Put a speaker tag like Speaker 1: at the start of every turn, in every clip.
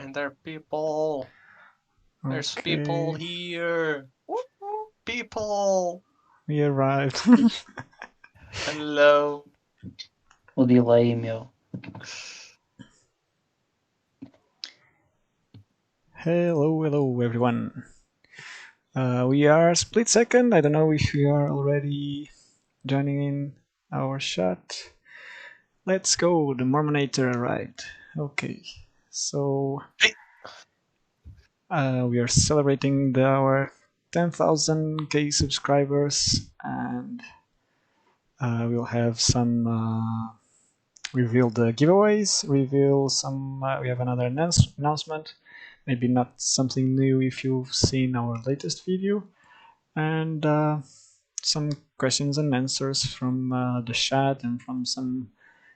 Speaker 1: And there are people. There's people here. People.
Speaker 2: We arrived.
Speaker 1: Hello.
Speaker 3: O delay, meu.
Speaker 2: Hello everyone. We are SplitSecond. I don't know if you are already joining in our chat. Let's go. The Mormonator arrived. Okay, so we are celebrating our 10,000k subscribers, and we'll have some reveal the giveaways. Reveal some. We have another announcement. Maybe not something new if you've seen our latest video, and some questions and answers from the chat and from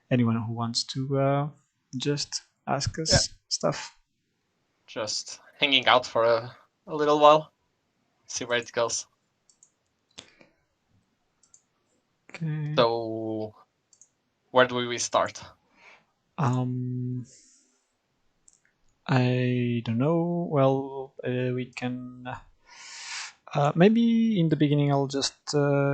Speaker 2: anyone who wants to just ask us stuff.
Speaker 1: Just hanging out for a little while. See where it goes.
Speaker 2: Okay.
Speaker 1: So, where do we start?
Speaker 2: I don't know. Well, we can. Maybe in the beginning I'll just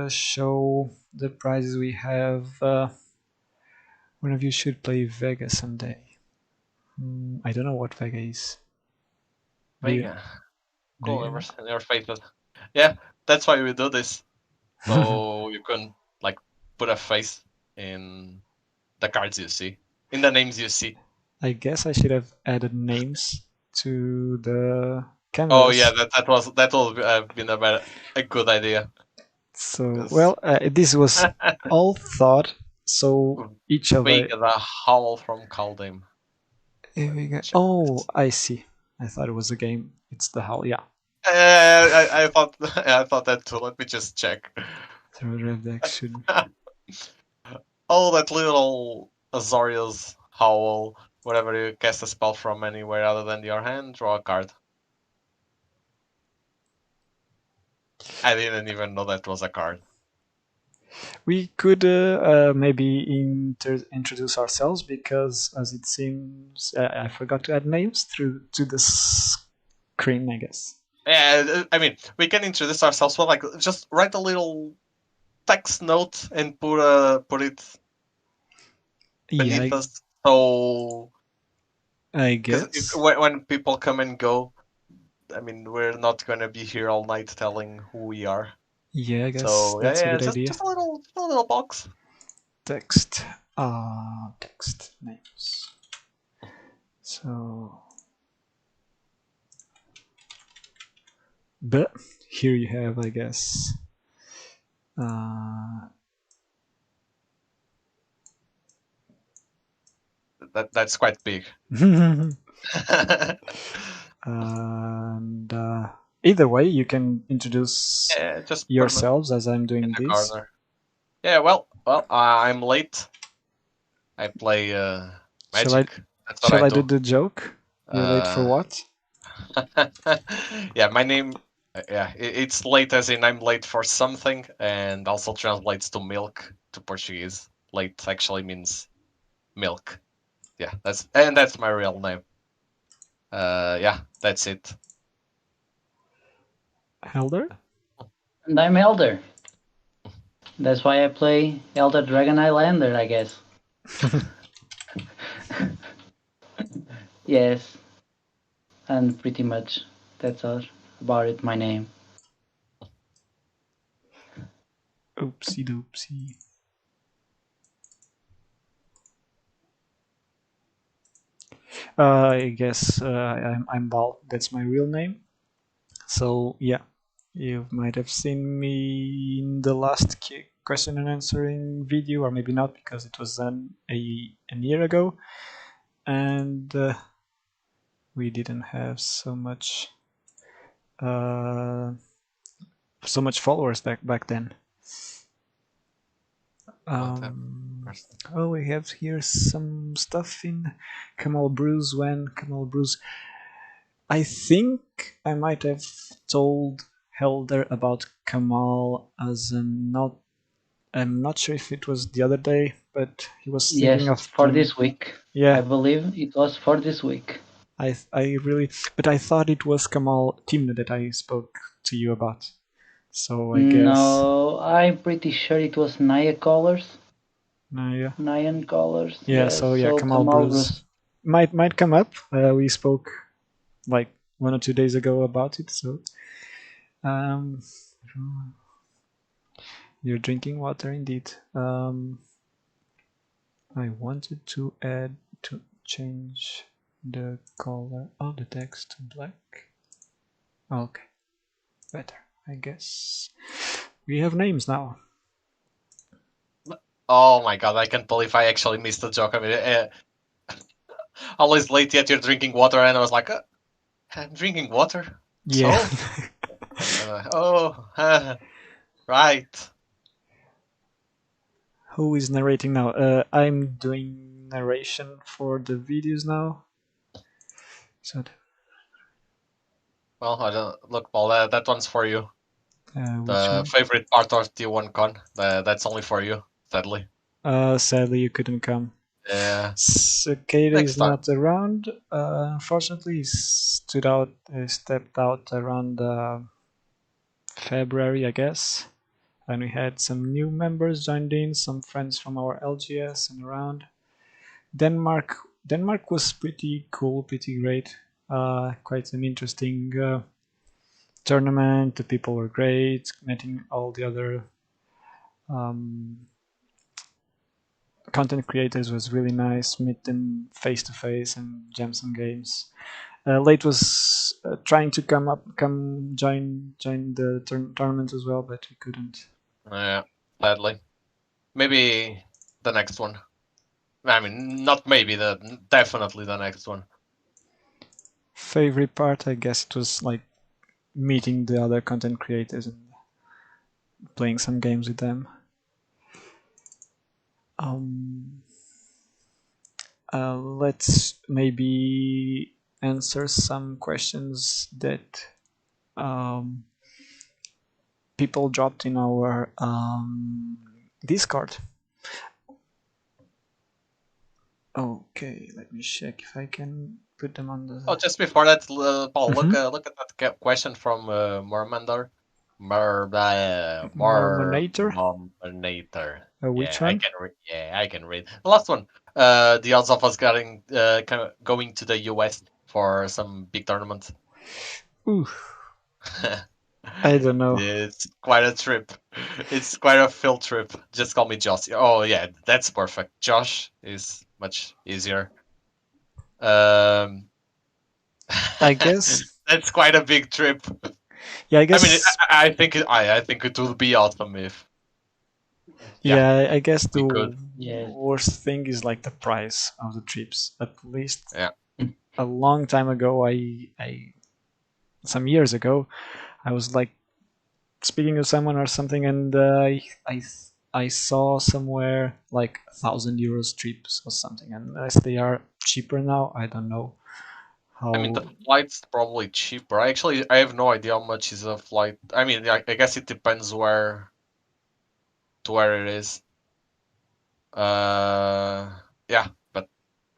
Speaker 2: show the prizes we have. One of you should play Vega someday. I don't know what Vega is.
Speaker 1: Vega. Cool, in your faces. Yeah, that's why we do this. So you can like put a face in the cards you see, in the names you see.
Speaker 2: I guess I should have added names to the canvas.
Speaker 1: Oh yeah, that will have been a good idea.
Speaker 2: So well, this was all thought. So each of
Speaker 1: Vega, the howl from Kaldheim.
Speaker 2: Oh, I see. I thought it was a game. It's the howl. Yeah.
Speaker 1: I thought that too. Let me just check. Oh, that little Azorius howl. Whenever you cast a spell from anywhere other than your hand, draw a card. I didn't even know that was a card.
Speaker 2: We could maybe introduce ourselves, because as it seems I forgot to add names to the screen, I guess.
Speaker 1: Yeah, I mean, we can introduce ourselves, but like just write a little text note and put it beneath us. So
Speaker 2: I guess
Speaker 1: when people come and go, I mean, we're not gonna be here all night telling who we are.
Speaker 2: Yeah, I guess so, that's a good idea.
Speaker 1: Just a little box.
Speaker 2: Text names. So, but here you have, I guess.
Speaker 1: That's quite big.
Speaker 2: And either way, you can introduce yourselves as I'm doing this.
Speaker 1: Corner. Yeah, well, I'm late. I play Magic.
Speaker 2: Shall I do the joke? You're late for what?
Speaker 1: Yeah, my name. Yeah, it's late as in I'm late for something, and also translates to milk to Portuguese. Late actually means milk. Yeah, that's my real name. Yeah, that's it.
Speaker 2: Elder?
Speaker 3: And I'm Elder. That's why I play Elder Dragon Islander, I guess. Yes. And pretty much that's all about it, my name.
Speaker 2: Oopsie doopsie. I guess I'm Bal. That's my real name. So yeah, you might have seen me in the last question and answering video, or maybe not, because it was done a year ago, and we didn't have so much followers back then. Oh, we have here some stuff in Kamal Bruce. I think I might have told Helder about Kamal as I'm not sure if it was the other day, but he was thinking of
Speaker 3: for this week.
Speaker 2: Yeah,
Speaker 3: I believe it was for this week.
Speaker 2: I really, but I thought it was Kamal Timna that I spoke to you about. So I guess
Speaker 3: No, I'm pretty sure it was Naya Colors.
Speaker 2: yeah.
Speaker 3: Nyan Colors.
Speaker 2: Yeah,
Speaker 3: Yes.
Speaker 2: so yeah,
Speaker 3: So
Speaker 2: Kamal
Speaker 3: Kamal
Speaker 2: Bruce might come up. We spoke like 1 or 2 days ago about it. So um, you're drinking water indeed. I wanted to add to change the color of the text to black. Okay, better, I guess. We have names now.
Speaker 1: Oh my god, I can't believe I actually missed the joke. I mean, always late yet you're drinking water, and I was like, I'm drinking water.
Speaker 2: Yeah.
Speaker 1: So? Right.
Speaker 2: Who is narrating now? I'm doing narration for the videos now. So,
Speaker 1: Well, I don't look, Paul. That one's for you.
Speaker 2: which
Speaker 1: The
Speaker 2: one?
Speaker 1: favorite part of T1Con. That's only for you, sadly.
Speaker 2: Sadly, you couldn't come.
Speaker 1: Yeah.
Speaker 2: Cicada
Speaker 1: Next
Speaker 2: is
Speaker 1: time.
Speaker 2: not around. Unfortunately, he stepped out around February, I guess. And we had some new members joined in, some friends from our LGS and around. Denmark was pretty cool, pretty great. Quite an interesting tournament. The people were great. Meeting all the other um, content creators was really nice. Meet them face to face and jam some games. Late was trying to join the tournament as well, but we couldn't.
Speaker 1: Yeah, sadly. Maybe the next one. I mean, not maybe, definitely the next one.
Speaker 2: Favorite part, I guess it was like meeting the other content creators and playing some games with them. Um, let's maybe answer some questions that people dropped in our Discord. Okay, let me check if I can put them on the.
Speaker 1: Oh, just before that, Paul,
Speaker 2: Mhm.
Speaker 1: look at that question from Mormander.
Speaker 2: Mormonator.
Speaker 1: Mormonator.
Speaker 2: Which one?
Speaker 1: Yeah, I can read. The last one. The odds of us getting going to the US for some big tournament.
Speaker 2: Ooh, I don't know.
Speaker 1: It's quite a trip. It's quite a field trip. Just call me Josh. Oh yeah, that's perfect. Josh is much easier. Um,
Speaker 2: I guess.
Speaker 1: that's quite a big trip.
Speaker 2: Yeah, I
Speaker 1: I mean,
Speaker 2: guess.
Speaker 1: I think it would be awesome if yeah
Speaker 2: Yeah, I guess
Speaker 1: we
Speaker 2: the
Speaker 1: could.
Speaker 3: Yes.
Speaker 2: worst thing is like the price of the trips. At least
Speaker 1: Yeah.
Speaker 2: a long time ago, I some years ago, I was like speaking to someone or something, and I saw somewhere like 1,000 euros trips or something, unless they are cheaper now. I don't know
Speaker 1: I mean, the
Speaker 2: how.
Speaker 1: flight's probably cheaper. Actually, I have no idea how much is a flight. I mean, I guess it depends where it is. Yeah, but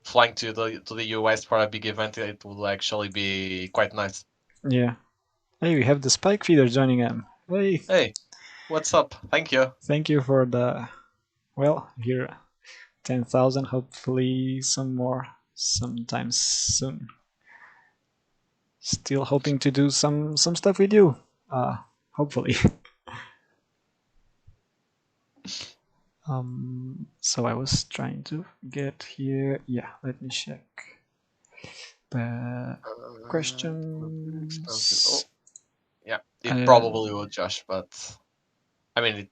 Speaker 1: flying to the US for a big event, it will actually be quite nice.
Speaker 2: Yeah. Hey, we have the Spike Feeder joining them. Hey,
Speaker 1: Hey, what's up? Thank you.
Speaker 2: thank you for the here 10,000. Hopefully, some more sometime soon. Still hoping to do some stuff with you. Hopefully. So I was trying to get here. Yeah, let me check.
Speaker 1: Expensive. Oh,
Speaker 2: Questions.
Speaker 1: yeah, it
Speaker 2: Uh,
Speaker 1: probably will, Josh. But I mean,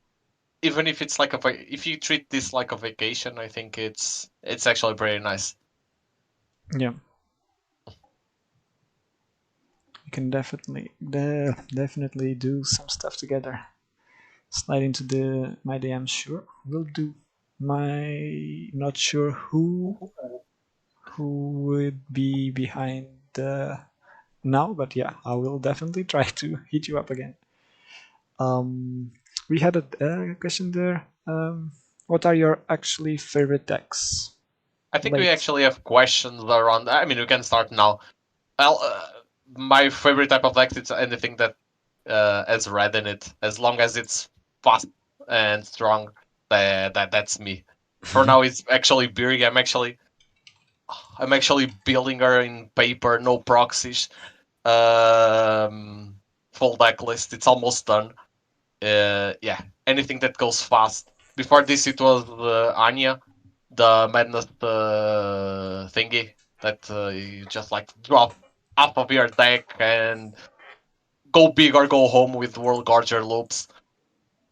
Speaker 1: even if it's like if you treat this like a vacation, I think it's actually pretty nice.
Speaker 2: yeah, we can definitely do some stuff together. Slide into the my DM. Sure, we'll do. Not sure who would be behind now, but yeah, I will definitely try to hit you up again. Um, we had a question there. What are your favorite decks?
Speaker 1: I think we
Speaker 2: Late.
Speaker 1: actually have questions around. I mean, we can start now. Well, my favorite type of deck is anything that has red in it, as long as it's fast and strong. That's me. For now, it's actually Biri. I'm actually building her in paper, no proxies. Um, Full deck list. It's almost done. Yeah, anything that goes fast. Before this, it was Anya, the madness thingy that you just like drop half of your deck and go big or go home with World Gorger loops.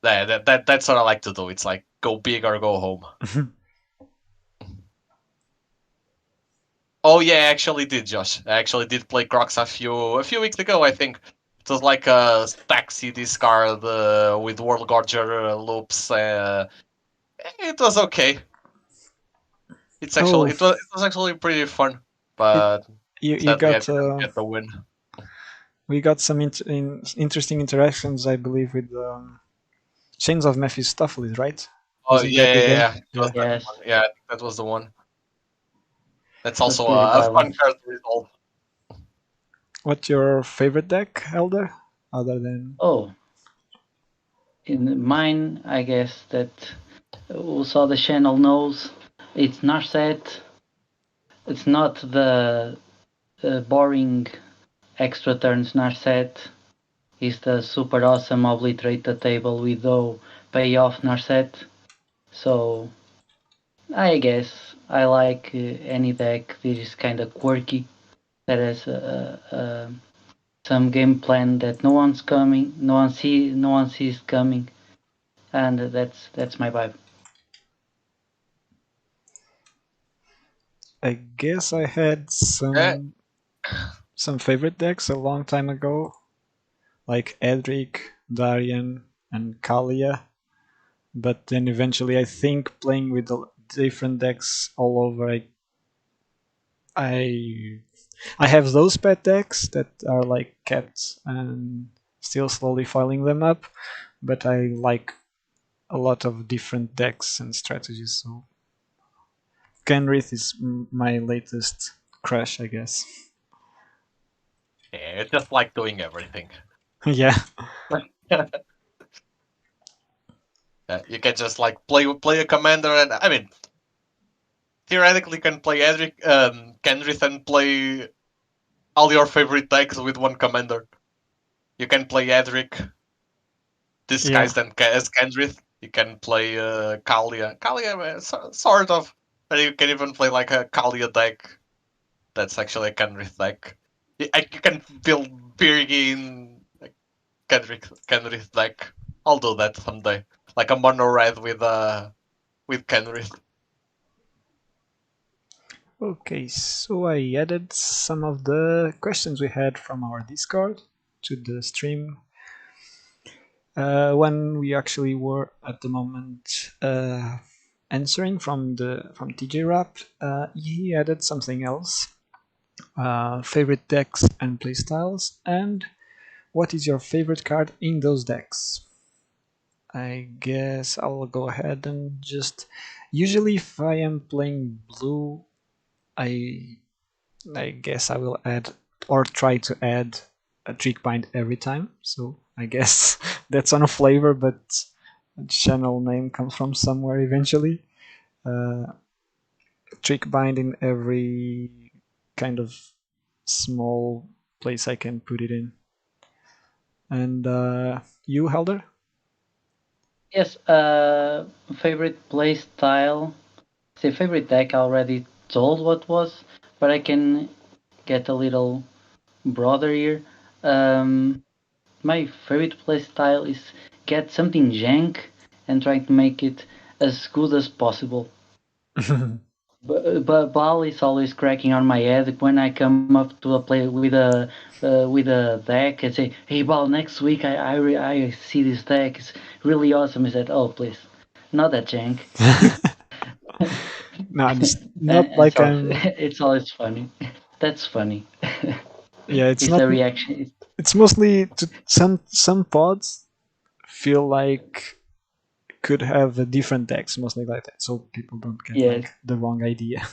Speaker 1: That's what I like to do. It's like go big or go home. Oh yeah, I actually did, Josh. I actually did play Crocs a few weeks ago. I think it was like a stack CD card with World Gorger loops. It was okay.
Speaker 2: Oh,
Speaker 1: It was actually pretty fun,
Speaker 2: it,
Speaker 1: but
Speaker 2: you
Speaker 1: sadly I
Speaker 2: got
Speaker 1: didn't get the win.
Speaker 2: we got some interesting interactions, I believe, with Chains of Mephistopheles, right?
Speaker 1: Oh
Speaker 2: Wasn't that the game?
Speaker 1: yeah. It was
Speaker 2: Yeah.
Speaker 1: that
Speaker 3: Yes,
Speaker 1: one. Yeah, I think that was the one. That's
Speaker 3: that's
Speaker 1: also
Speaker 3: pretty
Speaker 1: a fun
Speaker 3: violent.
Speaker 1: card to resolve.
Speaker 2: What's your favorite deck, Elder? Other than
Speaker 3: Oh, in mine, I guess that who saw the channel knows it's Narset. It's not the boring extra turns Narset. It's the super awesome obliterate the table with no payoff Narset. So I guess I like any deck that is kind of quirky, that has some game plan that no one sees coming, and that's my vibe.
Speaker 2: I guess I had
Speaker 1: Yeah,
Speaker 2: some favorite decks a long time ago, like Edric, Darian, and Kalia. But then eventually, I think playing with the different decks all over, I I have those pet decks that are like kept and still slowly filing them up. But I like a lot of different decks and strategies. So Kenrith is my latest crush, I guess.
Speaker 1: yeah, it's just like doing everything.
Speaker 2: Yeah.
Speaker 1: You can just like play a commander, and I mean theoretically you can play Edric, Kenrith, and play all your favorite decks with one commander. You can play Edric
Speaker 2: Yeah.
Speaker 1: disguised as Kendrith. You can play Kalia. Kalia, sort of. But you can even play like a Kalia deck that's actually a Kendrith deck. You can build Birgi in a Kendrith deck. I'll do that someday. Like a mono red with Kendrith.
Speaker 2: Okay, so I added some of the questions we had from our Discord to the stream when we actually were at the moment answering from TJ Rap. He added something else: favorite decks and playstyles, and what is your favorite card in those decks? I guess I'll go ahead and just. Usually, if I am playing blue, I I guess I will add or try to add a trick bind every time. So I guess that's on a flavor, but channel name comes from somewhere eventually. Uh, Trick bind in every kind of small place I can put it in. And you, Helder?
Speaker 3: Yes, favorite play style. Say favorite deck. I already told what was, but I can get a little broader here. Um, my favorite play style is get something jank and try to make it as good as possible. But Bal is always cracking on my head when I come up to a play with a deck and say, "Hey Bal, next week I see this deck. It's really awesome." He said, "Oh please, not that jank."
Speaker 2: No, it's not
Speaker 3: And
Speaker 2: like
Speaker 3: so
Speaker 2: I'm.
Speaker 3: it's always funny. That's funny.
Speaker 2: Yeah, it's
Speaker 3: It's
Speaker 2: not.
Speaker 3: a reaction.
Speaker 2: It's mostly to some pods feel like could have a different decks, mostly like that, so people don't get
Speaker 3: Yes.
Speaker 2: like the wrong idea.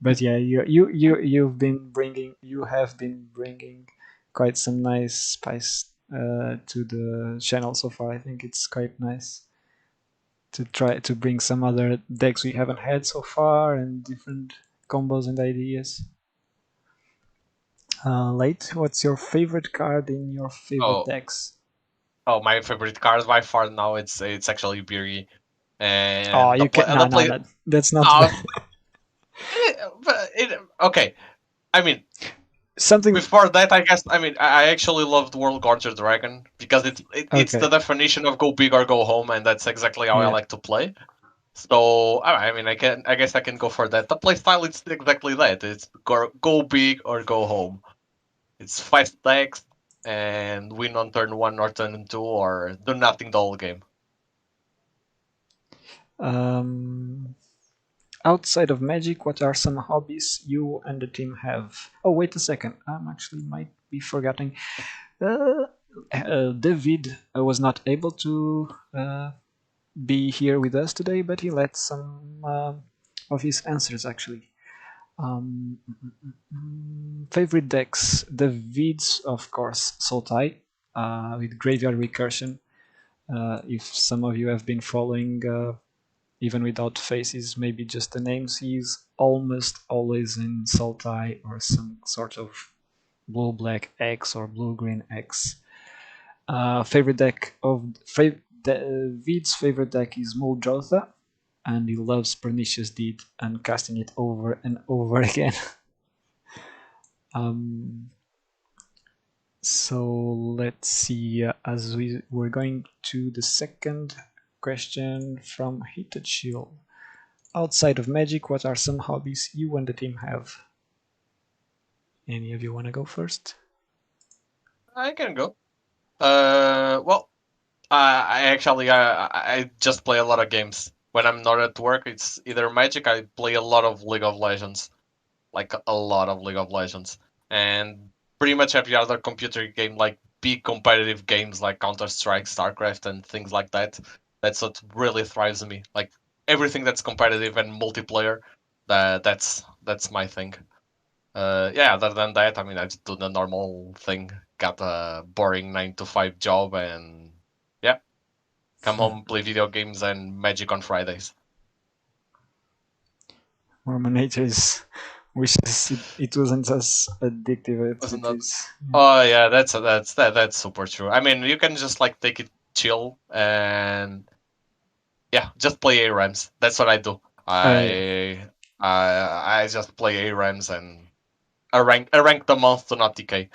Speaker 2: But yeah, you have been bringing quite some nice spice to the channel so far. I think it's quite nice to try to bring some other decks we haven't had so far and different combos and ideas. Late, what's your favorite card in your favorite
Speaker 1: Oh,
Speaker 2: decks?
Speaker 1: oh, my favorite card by far now it's actually Biri,
Speaker 2: Oh,
Speaker 1: and
Speaker 2: you can
Speaker 1: the
Speaker 2: no no
Speaker 1: play.
Speaker 2: no. That's not
Speaker 1: Uh, okay. I mean,
Speaker 2: something.
Speaker 1: before that, I guess I actually loved World Gorger Dragon because it's the
Speaker 2: Okay,
Speaker 1: definition of go big or go home, and that's exactly how I
Speaker 2: yeah.
Speaker 1: like to play. So I mean, I guess I can go for that. The play style it's exactly that. It's go big or go home. It's 5 stacks and win on turn one or turn two or do nothing the whole game.
Speaker 2: Um, Outside of Magic, what are some hobbies you and the team have? Oh, wait a second. I'm actually might be forgetting. Uh, David was not able to be here with us today, but he left some of his answers actually. Favorite decks: David's, of course, Sultai with Graveyard Recursion. If some of you have been following, even without faces, maybe just the names, he's almost always in Sultai or some sort of blue black X or blue green X. Favorite deck of Vid's favorite deck is Muldrotha, and he loves Pernicious Deed and casting it over and over again. um, so let's see. As we're going to the second question from Hitachill. Outside of Magic, what are some hobbies you and the team have? Any of you want to go first?
Speaker 1: I can go. Well, I actually I just play a lot of games. When I'm not at work, it's either Magic. I play a lot of League of Legends, like a lot of League of Legends, and pretty much every other computer game, like big competitive games like Counter Strike, StarCraft, and things like that. That's what really thrives me. Like everything that's competitive and multiplayer. That's my thing. Yeah. Other than that, I mean, I just do the normal thing. Got a boring 9 to 5 job, and yeah, come home, play video games, and Magic on Fridays.
Speaker 2: Mormonators wishes it wasn't as addictive as
Speaker 1: Wasn't
Speaker 2: it
Speaker 1: that?
Speaker 2: is. Yeah.
Speaker 1: Oh yeah, that's super true. I mean, you can just like take it chill and yeah, just play ARAMs. That's what I do.
Speaker 2: I
Speaker 1: I just play ARAMs and I rank the month to not decay.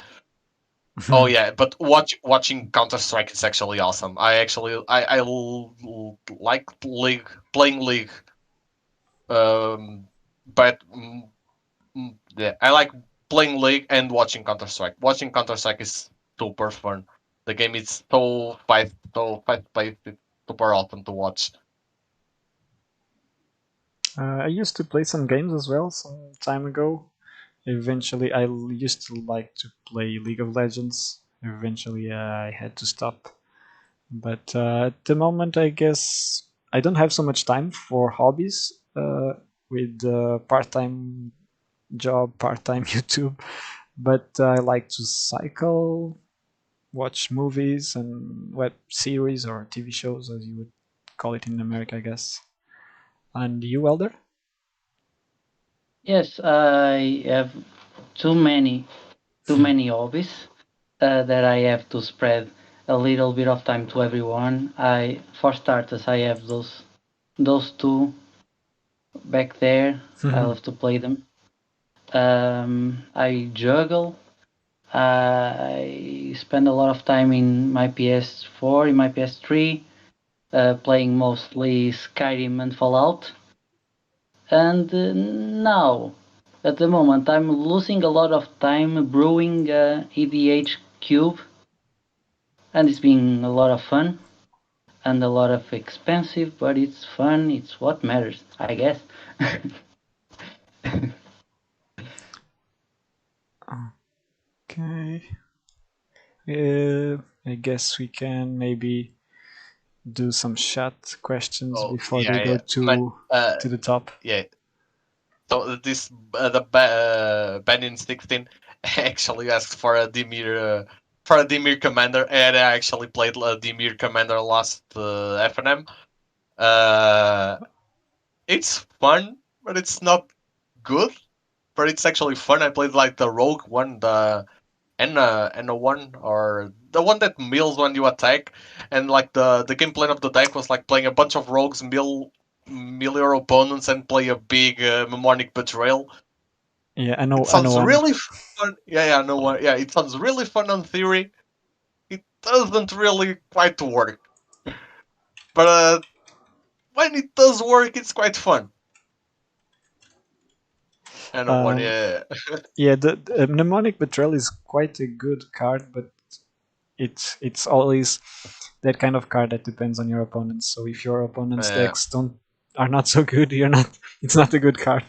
Speaker 1: Oh yeah, but watching Counter Strike is actually awesome. Like League playing League, but yeah, I like playing League and watching Counter Strike. Watching Counter Strike is super fun. The game is so fast paced. It's super awesome to watch.
Speaker 2: I used to play some games as well some time ago. Eventually, I used to like to play League of Legends. Eventually, I had to stop. But at the moment, I guess I don't have so much time for hobbies with part-time job, part-time YouTube. But I like to cycle, watch movies and web series or TV shows, as you would call it in America, I guess. And you, Elder?
Speaker 3: Yes, I have too many too many hobbies that I have to spread a little bit of time to everyone. For starters, I have those two back there. I love to play them. I juggle. I spend a lot of time in my PS4, in my PS3, playing mostly Skyrim and Fallout. And now, at the moment, I'm losing a lot of time brewing EDH Cube, and it's been a lot of fun and a lot of expensive, but it's fun. It's what matters, I guess.
Speaker 2: Okay. I guess we can maybe do some chat questions
Speaker 1: Oh
Speaker 2: before we
Speaker 1: yeah,
Speaker 2: go
Speaker 1: yeah, man.
Speaker 2: to the top.
Speaker 1: Yeah, So this Benin 16 actually asked for a Dimir commander, and I actually played a Dimir commander last FNM. It's fun, but it's not good. But it's actually fun. I played like the rogue one, the N one, or the one that mills when you attack, and like the game plan of the deck was like playing a bunch of rogues, mill your opponents, and play a big mnemonic betrayal.
Speaker 2: Yeah,
Speaker 1: It
Speaker 2: I know
Speaker 1: sounds
Speaker 2: one.
Speaker 1: really fun. Yeah, no one. Yeah, it sounds really fun on theory. It doesn't really quite work, but when it does work, it's quite fun. And a one,
Speaker 2: Um,
Speaker 1: yeah.
Speaker 2: yeah, the mnemonic betrayal is quite a good card, but it's always that kind of card that depends on your opponents. So if your opponent's
Speaker 1: Yeah.
Speaker 2: decks don't are not so good, you're not. It's not a good card.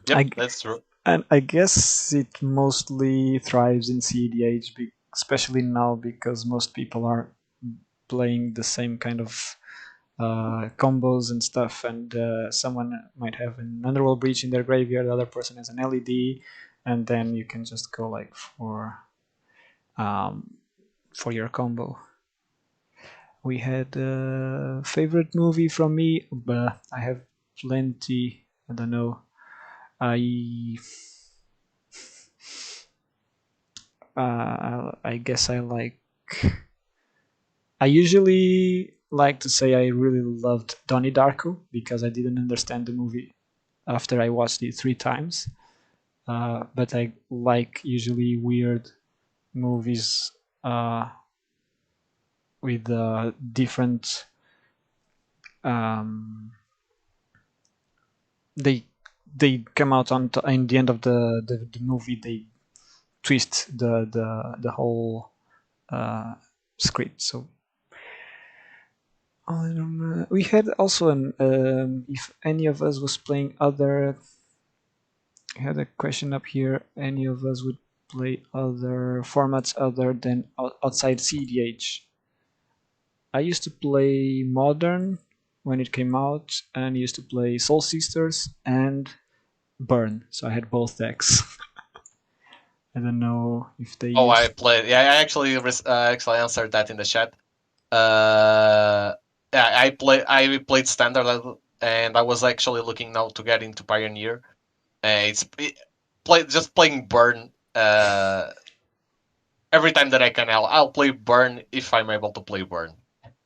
Speaker 1: Yep,
Speaker 2: I
Speaker 1: that's true.
Speaker 2: and I guess it mostly thrives in CEDH, especially now because most people are playing the same kind of combos and stuff, and someone might have an Underworld Breach in their graveyard, the other person has an LED, and then you can just go like um, for your combo. We had a favorite movie from me, but I have plenty. I don't know. I I guess I like. I usually like to say I really loved Donnie Darko because I didn't understand the movie after I watched it 3 times. But I like usually weird movies with different. Um, they they come out on in the end of the movie. They twist the whole uh, script. So I don't know. We had also an if any of us was playing other. I had a question up here. Any of us would play other formats other than outside CDH? I used to play Modern when it came out, and used to play Soul Sisters and Burn. So I had both decks. I don't know if they
Speaker 1: Oh, I
Speaker 2: used.
Speaker 1: played. Yeah, I actually answered that in the chat. Uh, yeah, I played standard, and I was actually looking now to get into Pioneer. Just playing Burn. Every time that I can, I'll play Burn if I'm able to play Burn.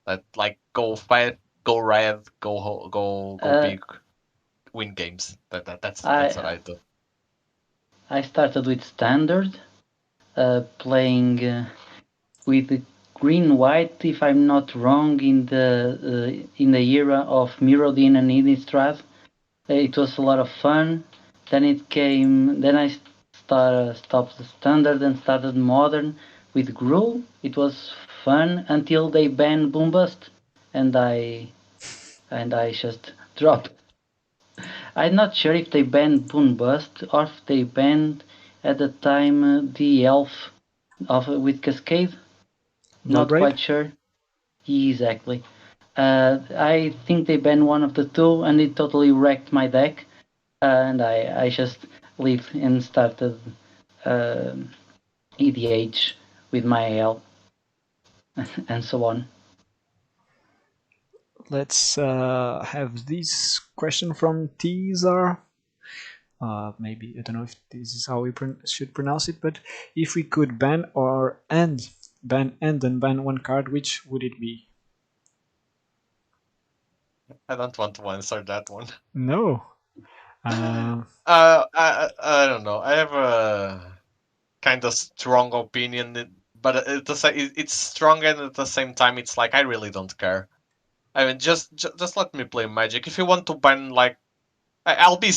Speaker 1: That like go fast, go red, go
Speaker 3: Uh,
Speaker 1: big, win games. That's what
Speaker 3: I
Speaker 1: I do.
Speaker 3: I started with standard, playing with green white, if I'm not wrong, in the era of Mirrodin and Innistrad. It was a lot of fun. Then it came. Then I stopped the standard and started modern with Gruul. It was fun until they banned Boom Bust, and I just dropped. I'm not sure if they banned Boom Bust or if they banned at the time the Elf of with Cascade. Not
Speaker 2: Bloodbraid?
Speaker 3: quite sure exactly. I think they banned one of the two, and it totally wrecked my deck. And I just left and started uh, EDH with my AL and so on.
Speaker 2: Let's have this question from Teaser. Maybe I don't know if this is how we should pronounce it, but if we could ban and ban one card, which would it be?
Speaker 1: I don't want to answer that one.
Speaker 2: No. Uh,
Speaker 1: I don't know. I have a kind of strong opinion, but it's strong, and at the same time, it's like I really don't care. I mean, just let me play Magic. If you want to ban like, I'll be.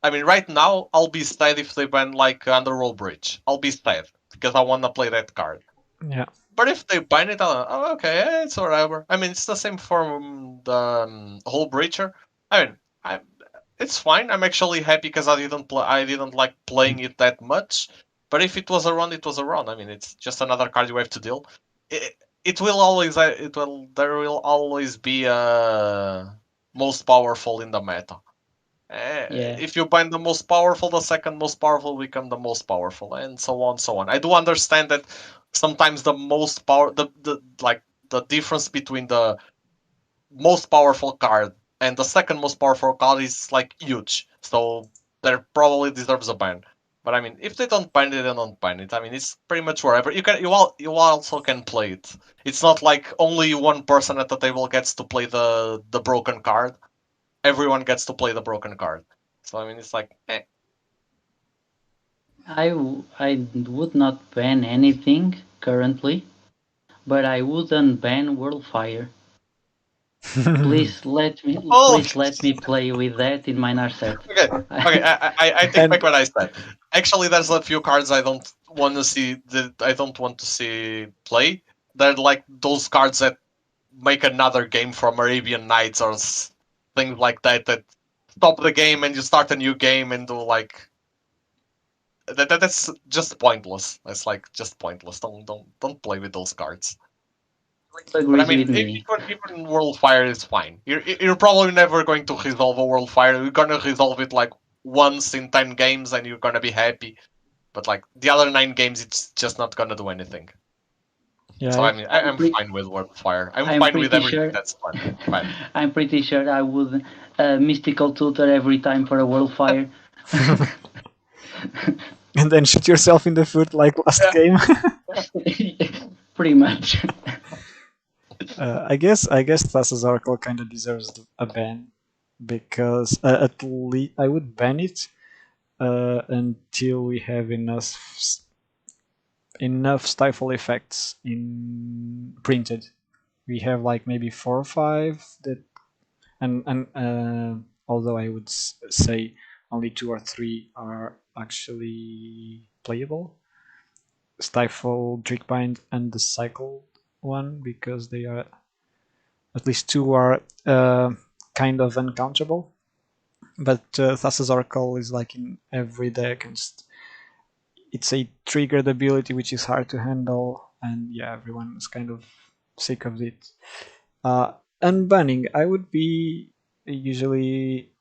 Speaker 1: I mean, right now I'll be sad if they ban like Underworld Bridge. I'll be sad because I want to play that card.
Speaker 2: yeah.
Speaker 1: But if they ban it, oh, okay, it's whatever. I mean, it's the same for the whole Breacher. I mean, it's fine. I'm actually happy because I didn't like playing it that much. But if it was around, it was around. I mean, it's just another card you have to deal. It will always it will there will always be most powerful in the meta.
Speaker 3: Yeah.
Speaker 1: If you ban the most powerful, the second most powerful become the most powerful, and so on, so on. I do understand that sometimes the most power, the difference between the most powerful card and the second most powerful card is like huge. So there probably deserves a ban. But I mean, if they don't ban it, they don't ban it. I mean, it's pretty much wherever you also can play it. It's not like only one person at the table gets to play the broken card. Everyone gets to play the broken card. So I mean, it's like,
Speaker 3: I would not ban anything currently, but I wouldn't ban Worldfire.
Speaker 1: oh,
Speaker 3: Please let me play with that in my Narset.
Speaker 1: okay, okay. I take back
Speaker 2: And
Speaker 1: what I said. Actually, there's a few cards I don't want to see that I don't want to see play. They're like those cards that make another game from Arabian Nights or things like that that stop the game and you start a new game and do like that's just pointless. It's like just pointless. Don't play with those cards. But I
Speaker 3: Agrees
Speaker 1: mean,
Speaker 3: with me.
Speaker 1: even World Fire is fine. You're probably never going to resolve a World Fire. You're gonna resolve it like once in 10 games, and you're gonna be happy. But like the other 9 games, it's just not gonna do anything. So
Speaker 2: yeah,
Speaker 1: I mean,
Speaker 3: I'm
Speaker 1: I'm
Speaker 3: pretty.
Speaker 1: fine with World Fire. I'm
Speaker 3: I'm
Speaker 1: fine with
Speaker 3: pretty
Speaker 1: everything
Speaker 3: sure.
Speaker 1: that's fine.
Speaker 3: I'm pretty sure I would mystical tutor every time for a Worldfire.
Speaker 2: and then shoot yourself in the foot like last
Speaker 1: Yeah.
Speaker 2: game.
Speaker 3: Pretty much.
Speaker 2: I guess Thassa's Oracle kind of deserves a ban because at least I would ban it until we have enough stifle effects in printed. We have like maybe 4 or 5 that, and although I would say only 2 or 3 are actually playable, stifle, Drickbind, and the cycle one, because they are at least 2 are kind of uncountable. But Thassa's Oracle is like in every deck, and it's a triggered ability which is hard to handle, and yeah, everyone is kind of sick of it. Uh, Unbanning, I would be usually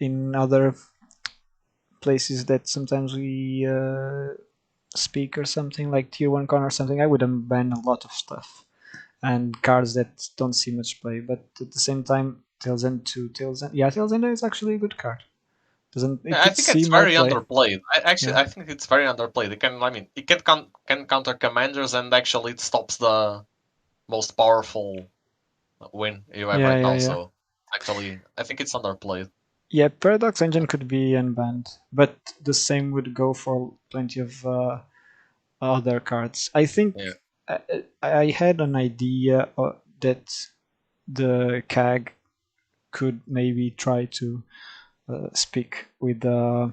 Speaker 2: in other places that sometimes we speak or something like tier 1 con or something. I would unban a lot of stuff and cards that don't see much play, but at the same time, Tails End 2, Tails End is actually a good card. Doesn't it
Speaker 1: I
Speaker 2: could
Speaker 1: think
Speaker 2: see
Speaker 1: it's
Speaker 2: more
Speaker 1: very
Speaker 2: play?
Speaker 1: underplayed.
Speaker 2: Yeah,
Speaker 1: I think it's very underplayed. I mean, it can counter commanders, and actually it stops the most powerful win you have
Speaker 2: yeah,
Speaker 1: right
Speaker 2: yeah,
Speaker 1: now.
Speaker 2: yeah.
Speaker 1: So actually, I think it's underplayed.
Speaker 2: Yeah, Paradox Engine could be unbanned, but the same would go for plenty of other cards. I think
Speaker 1: Yeah.
Speaker 2: I had an idea that the CAG could maybe try to speak with the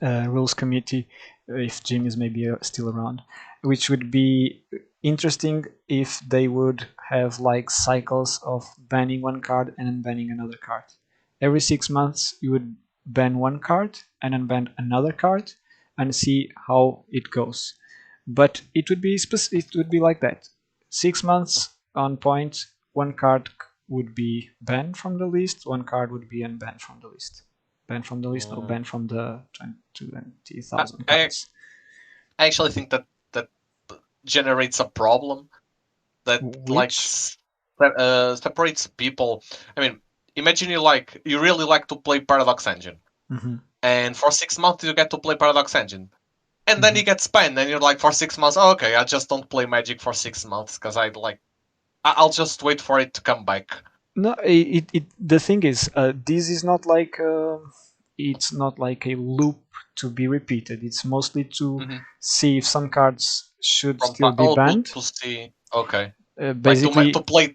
Speaker 2: rules committee if Jim is maybe still around, which would be interesting if they would have like cycles of banning one card and then banning another card. Every 6 months, you would ban one card and then ban another card and see how it goes. But it would be like that. 6 months on point, one card would be banned from the list, one card would be unbanned from the list. Banned from the list or
Speaker 1: Mm.
Speaker 2: banned from the
Speaker 1: I,
Speaker 2: 20,000
Speaker 1: I
Speaker 2: cards.
Speaker 1: I actually think that generates a problem that like
Speaker 2: Which?
Speaker 1: separates people. I mean, imagine you really like to play Paradox Engine,
Speaker 2: Mm-hmm,
Speaker 1: and for 6 months you get to play Paradox Engine, and then
Speaker 2: mm-hmm.
Speaker 1: you get spanned, and you're like for 6 months, oh, okay, I just don't play Magic for 6 months because I'll just wait for it to come back.
Speaker 2: No, the thing is, this is not like it's not like a loop to be repeated. It's mostly to
Speaker 1: Hmm.
Speaker 2: see if some cards should
Speaker 1: From
Speaker 2: still be banned.
Speaker 1: to see, okay, like
Speaker 2: Basically,
Speaker 1: to play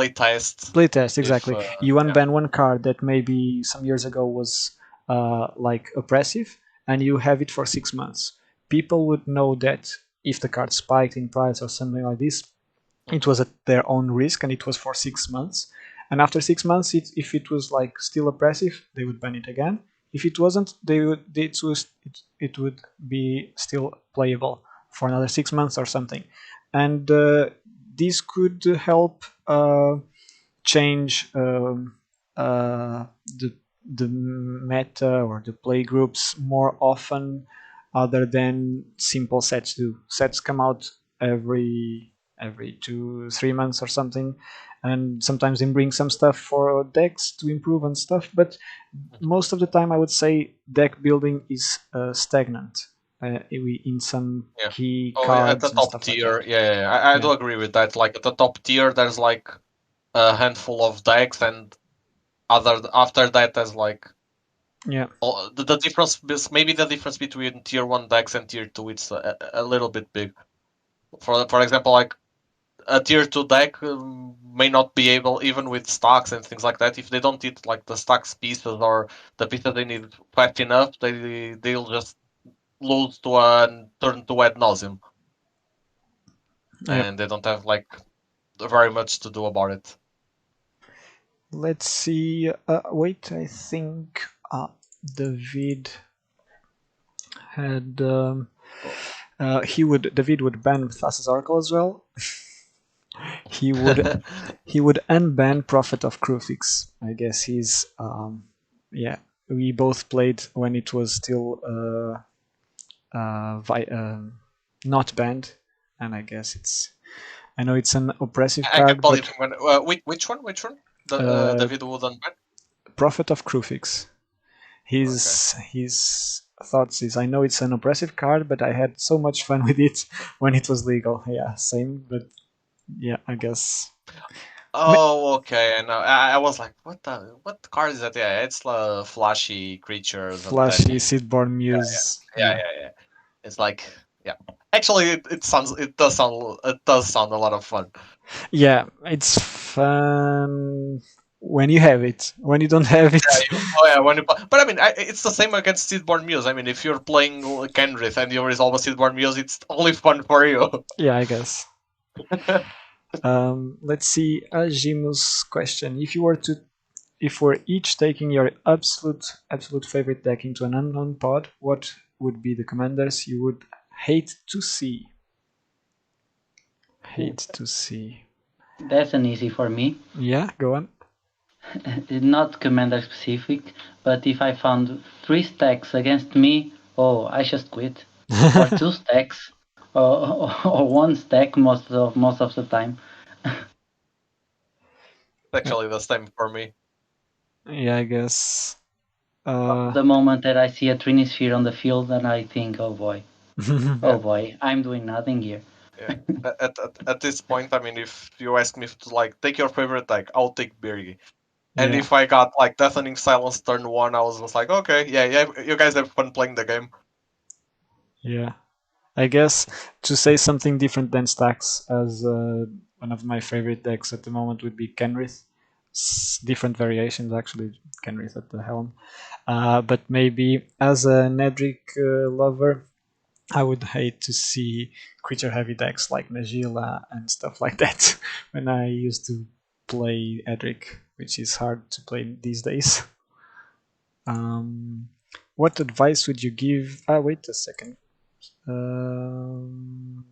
Speaker 1: test
Speaker 2: playtest,
Speaker 1: if
Speaker 2: exactly. You
Speaker 1: yeah.
Speaker 2: unban one card that maybe some years ago was like oppressive, and you have it for 6 months. People would know that if the card spiked in price or something like this, it
Speaker 1: Mhm.
Speaker 2: was at their own risk, and it was for 6 months. And after 6 months, if it was like still oppressive, they would ban it again. If it wasn't, it would be still playable for another 6 months or something. And this could help change the meta or the play groups more often, other than simple sets do. Sets come out every 2 3 months or something, and sometimes they bring some stuff for decks to improve and stuff. But most of the time, I would say deck building is stagnant in some
Speaker 1: Yeah.
Speaker 2: key
Speaker 1: Oh, yeah, at the
Speaker 2: cards and
Speaker 1: top
Speaker 2: stuff like that.
Speaker 1: tier, yeah, I
Speaker 2: Yeah,
Speaker 1: do agree with that. Like at the top tier, there's like a handful of decks, and other after that, there's like
Speaker 2: yeah,
Speaker 1: the difference. Maybe the difference between tier one decks and tier two, it's a little bit big. For example, like a tier two deck may not be able, even with stacks and things like that, if they don't hit like the stacks pieces or the pieces they need fast enough, they'll just lose to a turn to ad nauseum,
Speaker 2: yeah.
Speaker 1: and they don't have like very much to do about it.
Speaker 2: Let's see. Wait, I think David had David would ban Thassa's Oracle as well. He would he would unban Prophet of Krufix. I guess he's yeah. We both played when it was still not banned, and I guess it's. I know it's an oppressive
Speaker 1: I can't
Speaker 2: card,
Speaker 1: believe
Speaker 2: but
Speaker 1: when which one? Which one? The
Speaker 2: uh,
Speaker 1: David Wooden Man?
Speaker 2: Prophet of Krufix.
Speaker 1: Okay.
Speaker 2: His thoughts is, I know it's an oppressive card, but I had so much fun with it when it was legal. Yeah, same, but yeah, I guess
Speaker 1: Oh, okay. And I was like, what card is that? Yeah, it's flashy creatures
Speaker 2: flashy
Speaker 1: attacking.
Speaker 2: Seedborn
Speaker 1: Yeah,
Speaker 2: Muse.
Speaker 1: yeah,
Speaker 2: Yeah,
Speaker 1: yeah. It's like, yeah. Actually, it does sound a lot of fun.
Speaker 2: yeah, it's fun when you have it. When you don't have
Speaker 1: Yeah,
Speaker 2: it,
Speaker 1: oh yeah, but I mean, it's the same against Seedborn Muse. I mean, if you're playing Kenrith and you resolve a Seedborn Muse, it's only fun for you.
Speaker 2: yeah, I guess. Let's see Ajimu's question. If we're each taking your absolute favorite deck into an unknown pod, what would be the commanders you would hate to see?
Speaker 3: Ooh,
Speaker 2: Hate to see.
Speaker 3: that's an easy for me.
Speaker 2: Yeah, go on.
Speaker 3: Not commander specific, but if I found 3 stacks against me, oh, I just quit. Or 2 stacks, or 1 stack most of the time.
Speaker 1: It's actually the same for me.
Speaker 2: Yeah, I guess. Uh,
Speaker 3: The moment that I see a Trinisphere on the field, and I think,
Speaker 1: Yeah,
Speaker 3: oh boy, I'm doing nothing here.
Speaker 1: yeah. At this point, I mean, if you ask me to like take your favorite deck, I'll take Birgi. And
Speaker 2: yeah,
Speaker 1: if I got like Deafening Silence turn one, I was just like, okay, yeah, you guys have fun playing the game.
Speaker 2: yeah. I guess to say something different than stacks, as one of my favorite decks at the moment would be Kenrith. Different variations actually, Kenrith at the helm. But maybe as a Nedric lover, I would hate to see creature heavy decks like Najila and stuff like that when I used to play Edric, which is hard to play these days. Um, what advice would you give? Wait a second. Um,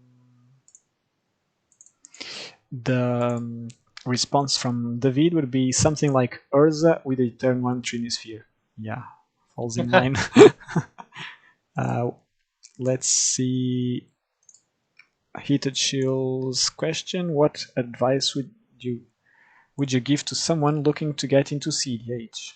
Speaker 2: the response from David would be something like Urza with a turn 1 Trinisphere. Yeah, falls in line. uh, let's see Heated Shield's question. What advice would you give to someone looking to get into CDH?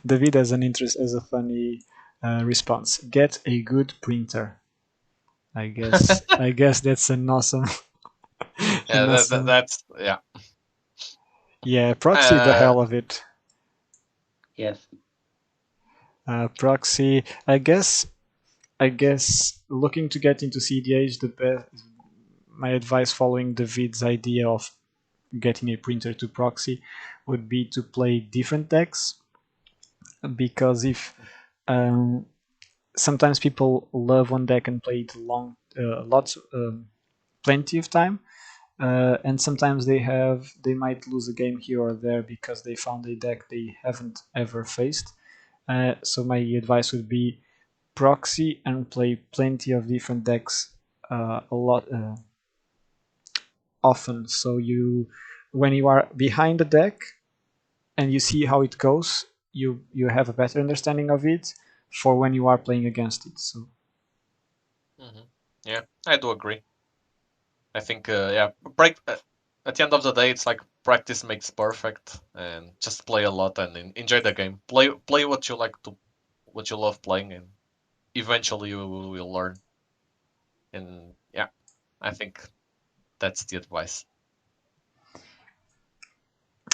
Speaker 2: David has an interest as a funny response. Get a good printer. I guess that's an awesome,
Speaker 1: Yeah,
Speaker 2: an awesome.
Speaker 1: that's yeah.
Speaker 2: Yeah, proxy the
Speaker 1: Uh,
Speaker 2: hell of it.
Speaker 3: Yes.
Speaker 2: Proxy. I guess looking to get into CDH, the best. My advice, following David's idea of getting a printer to proxy, would be to play different decks, because if um, sometimes people love one deck and play it lots, plenty of time, and sometimes they might lose a game here or there because they found a deck they haven't ever faced. So my advice would be proxy and play plenty of different decks, a lot, often. So when you are behind the deck and you see how it goes, you have a better understanding of it for when you are playing against it. So
Speaker 1: Yeah, I do agree. I think yeah, at the end of the day, it's like practice makes perfect, and just play a lot and enjoy the game. Play what you like to, what you love playing, and eventually you will learn. And yeah, I think that's the advice.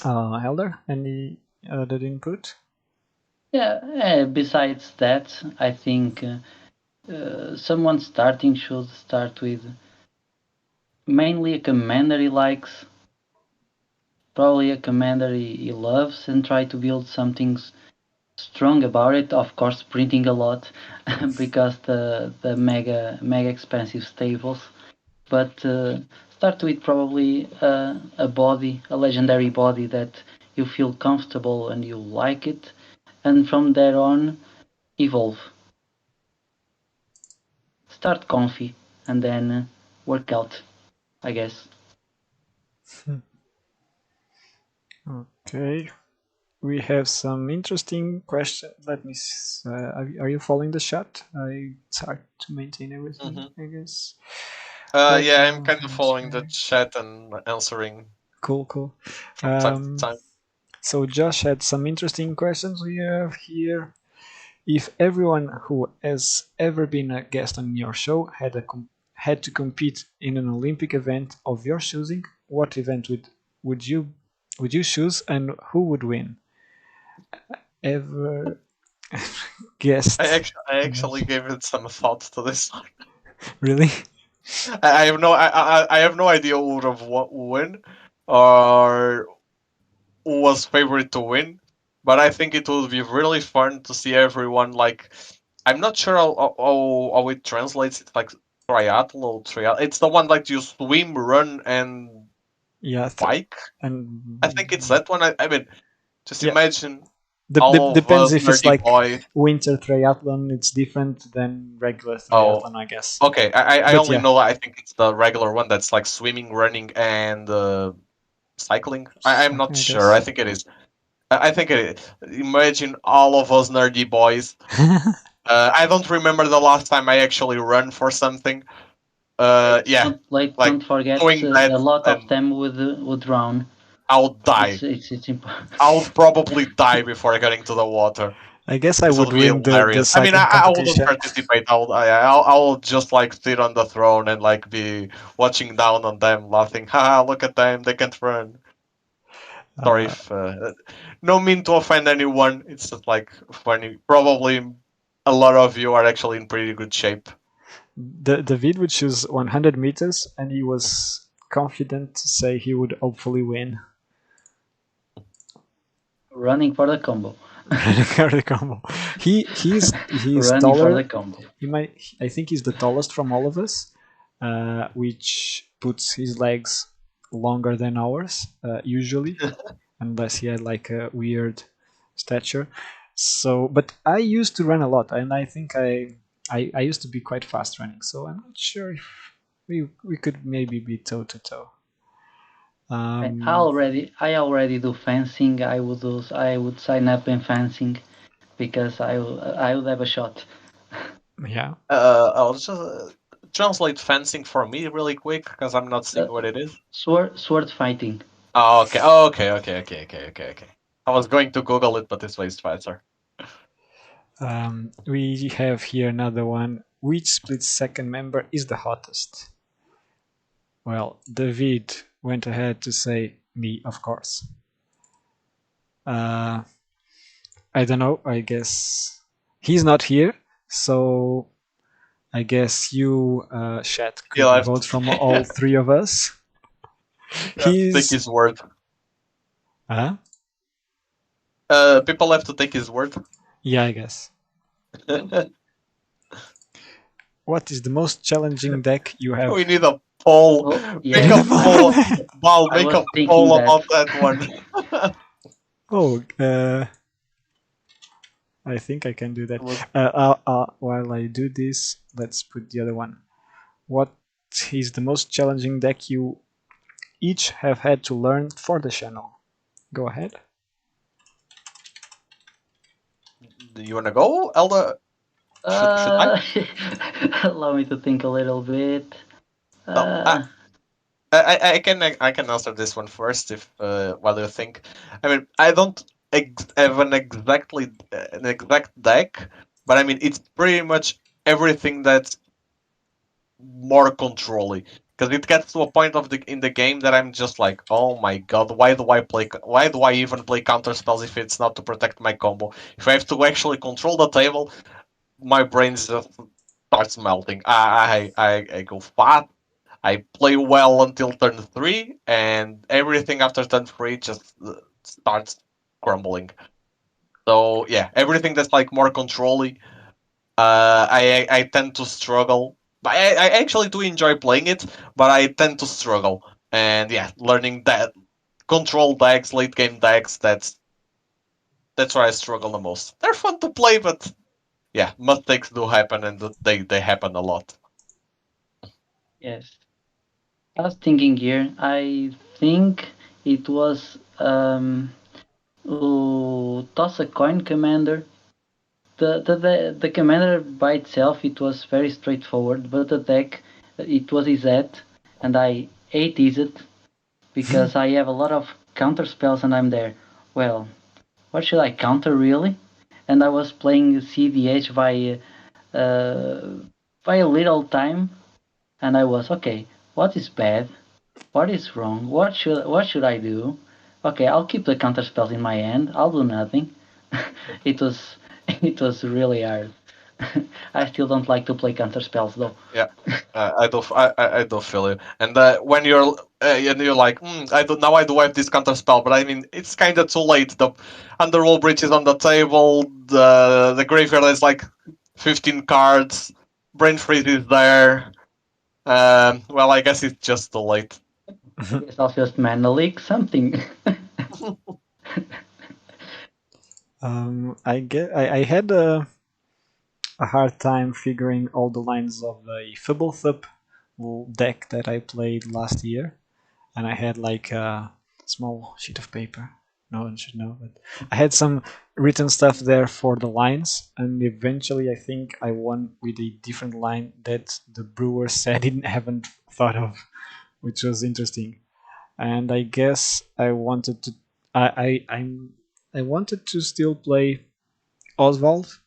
Speaker 2: Elder, any other input?
Speaker 3: Yeah, besides that, I think someone starting should start with mainly a commander he likes, probably a commander he loves, and try to build something strong about it. Of course, printing a lot because the mega expensive stables. But start with probably a legendary body that you feel comfortable and you like it, and from there on evolve. Start comfy and then work out, I guess.
Speaker 2: Okay. We have some interesting questions. Let me. Are you following the chat? It's hard to maintain everything, I guess.
Speaker 1: Yeah, I'm kind of following the chat and answering.
Speaker 2: Cool.
Speaker 1: From time to time.
Speaker 2: So Josh had some interesting questions. We have here: if everyone who has ever been a guest on your show had to compete in an Olympic event of your choosing, what event would you choose, and who would win? Ever guessed?
Speaker 1: I actually gave it some thought to this.
Speaker 2: Really?
Speaker 1: I have I have no idea who would have won or who was favorite to win, but I think it would be really fun to see everyone like. I'm not sure how it translates. It's like triathlon or trial. It's the one like you swim, run, and
Speaker 2: Yeah,
Speaker 1: bike.
Speaker 2: and
Speaker 1: I think it's that one. I mean, just
Speaker 2: yeah,
Speaker 1: imagine all of
Speaker 2: depends
Speaker 1: us
Speaker 2: if it's
Speaker 1: nerdy
Speaker 2: like
Speaker 1: boys.
Speaker 2: winter triathlon. It's different than regular
Speaker 1: Oh,
Speaker 2: triathlon, I guess.
Speaker 1: okay. I
Speaker 2: But
Speaker 1: only
Speaker 2: yeah,
Speaker 1: know. I think it's the regular one that's like swimming, running, and cycling. I'm not
Speaker 2: I
Speaker 1: sure. I
Speaker 2: guess.
Speaker 1: think it is. I think it is. Imagine all of us nerdy boys. I don't remember the last time I actually run for something. Yeah, like
Speaker 3: Don't forget
Speaker 1: doing that,
Speaker 3: a lot of
Speaker 1: and
Speaker 3: them would drown.
Speaker 1: I'll die.
Speaker 3: It's important.
Speaker 1: I'll probably die before getting to the water.
Speaker 2: I guess I
Speaker 1: It
Speaker 2: would
Speaker 1: would be
Speaker 2: win the
Speaker 1: hilarious. I mean,
Speaker 2: cycling
Speaker 1: I wouldn't
Speaker 2: competition.
Speaker 1: participate. I'll just like sit on the throne and like be watching down on them, laughing. Haha, look at them, they can't run. Sorry
Speaker 2: Uh,
Speaker 1: if no mean to offend anyone. It's just like funny. Probably a lot of you are actually in pretty good shape.
Speaker 2: David would choose 100 meters, and he was confident to say he would hopefully win.
Speaker 3: Running for the combo.
Speaker 2: The combo. He's
Speaker 3: Running for the
Speaker 2: taller.
Speaker 3: combo.
Speaker 2: I think he's the tallest from all of us, which puts his legs longer than ours usually, unless he had like a weird stature. So, but I used to run a lot, and I think I used to be quite fast running. So I'm not sure if we could maybe be toe to toe.
Speaker 3: I already do fencing. I would sign up in fencing because I would have a shot.
Speaker 2: Yeah.
Speaker 1: I'll just translate fencing for me really quick because I'm not seeing what it is.
Speaker 3: Sword fighting.
Speaker 1: Oh, okay. Oh, okay. I was going to Google it, but it's way faster.
Speaker 2: We have here another one. Which split-second member is the hottest? Well, David went ahead to say me, of course. I don't know. I guess he's not here, so I guess you, Chat, could
Speaker 1: You'll have
Speaker 2: vote from all three of us.
Speaker 1: to take
Speaker 2: He's.
Speaker 1: his word.
Speaker 2: Huh?
Speaker 1: People have to take his word.
Speaker 2: Yeah, I guess. What is the most challenging deck you have?
Speaker 1: We need a poll.
Speaker 3: Oh,
Speaker 1: Make
Speaker 3: yeah.
Speaker 1: a poll. Val,
Speaker 3: I
Speaker 1: make
Speaker 3: was
Speaker 1: a
Speaker 3: thinking
Speaker 1: poll
Speaker 3: that.
Speaker 1: about that one.
Speaker 2: Oh, I think I can do that.
Speaker 1: Was-
Speaker 2: While I do this, let's put the other one. What is the most challenging deck you each have had to learn for the channel. Go ahead.
Speaker 1: Do you wanna go, Elda? Should I?
Speaker 3: Uh, allow me to think a little bit.
Speaker 1: No,
Speaker 3: Uh,
Speaker 1: I can answer this one first. If what do you think? I mean, I don't have an exact deck, but I mean it's pretty much everything that's more controlly. Because it gets to a point of the in the game that I'm just like, oh my god, why do I even play counter spells if it's not to protect my combo? If I have to actually control the table, my brain just starts melting. I go fast. I play well until turn 3, and everything after turn 3 just starts crumbling. So yeah, everything that's like more controlly, I tend to struggle. I actually do enjoy playing it, but I tend to struggle. And yeah, learning that control decks, late game decks, that's where I struggle the most. They're fun to play, but yeah, mistakes do happen, and they happen a lot.
Speaker 3: yes. I was thinking here. I think it was toss a coin commander. The commander by itself it was very straightforward, but the deck it was Izet, and I hate Izet because I have a lot of counter spells and I'm there. Well, what should I counter really? And I was playing CDH uh, by a little time, and I was okay. What is bad? What is wrong? What should I do? Okay, I'll keep the counter spells in my hand. I'll do nothing. it was it was really hard. I still don't like to play counter spells though.
Speaker 1: Yeah, I do feel you. And and you're like, I do now I do have this counter spell, but I mean it's kind of too late. The Underworld Bridge is on the table. The graveyard is like 15 cards. Brain freeze is there. Well, I guess it's just too late.
Speaker 3: I guess I'll just mana leak something.
Speaker 2: I had a hard time figuring all the lines of a Fibblethip deck that I played last year, and I had like a small sheet of paper. No one should know, but I had some written stuff there for the lines, and eventually I think I won with a different line that the brewer said he haven't thought of, which was interesting. And I guess I wanted to still play Oswald,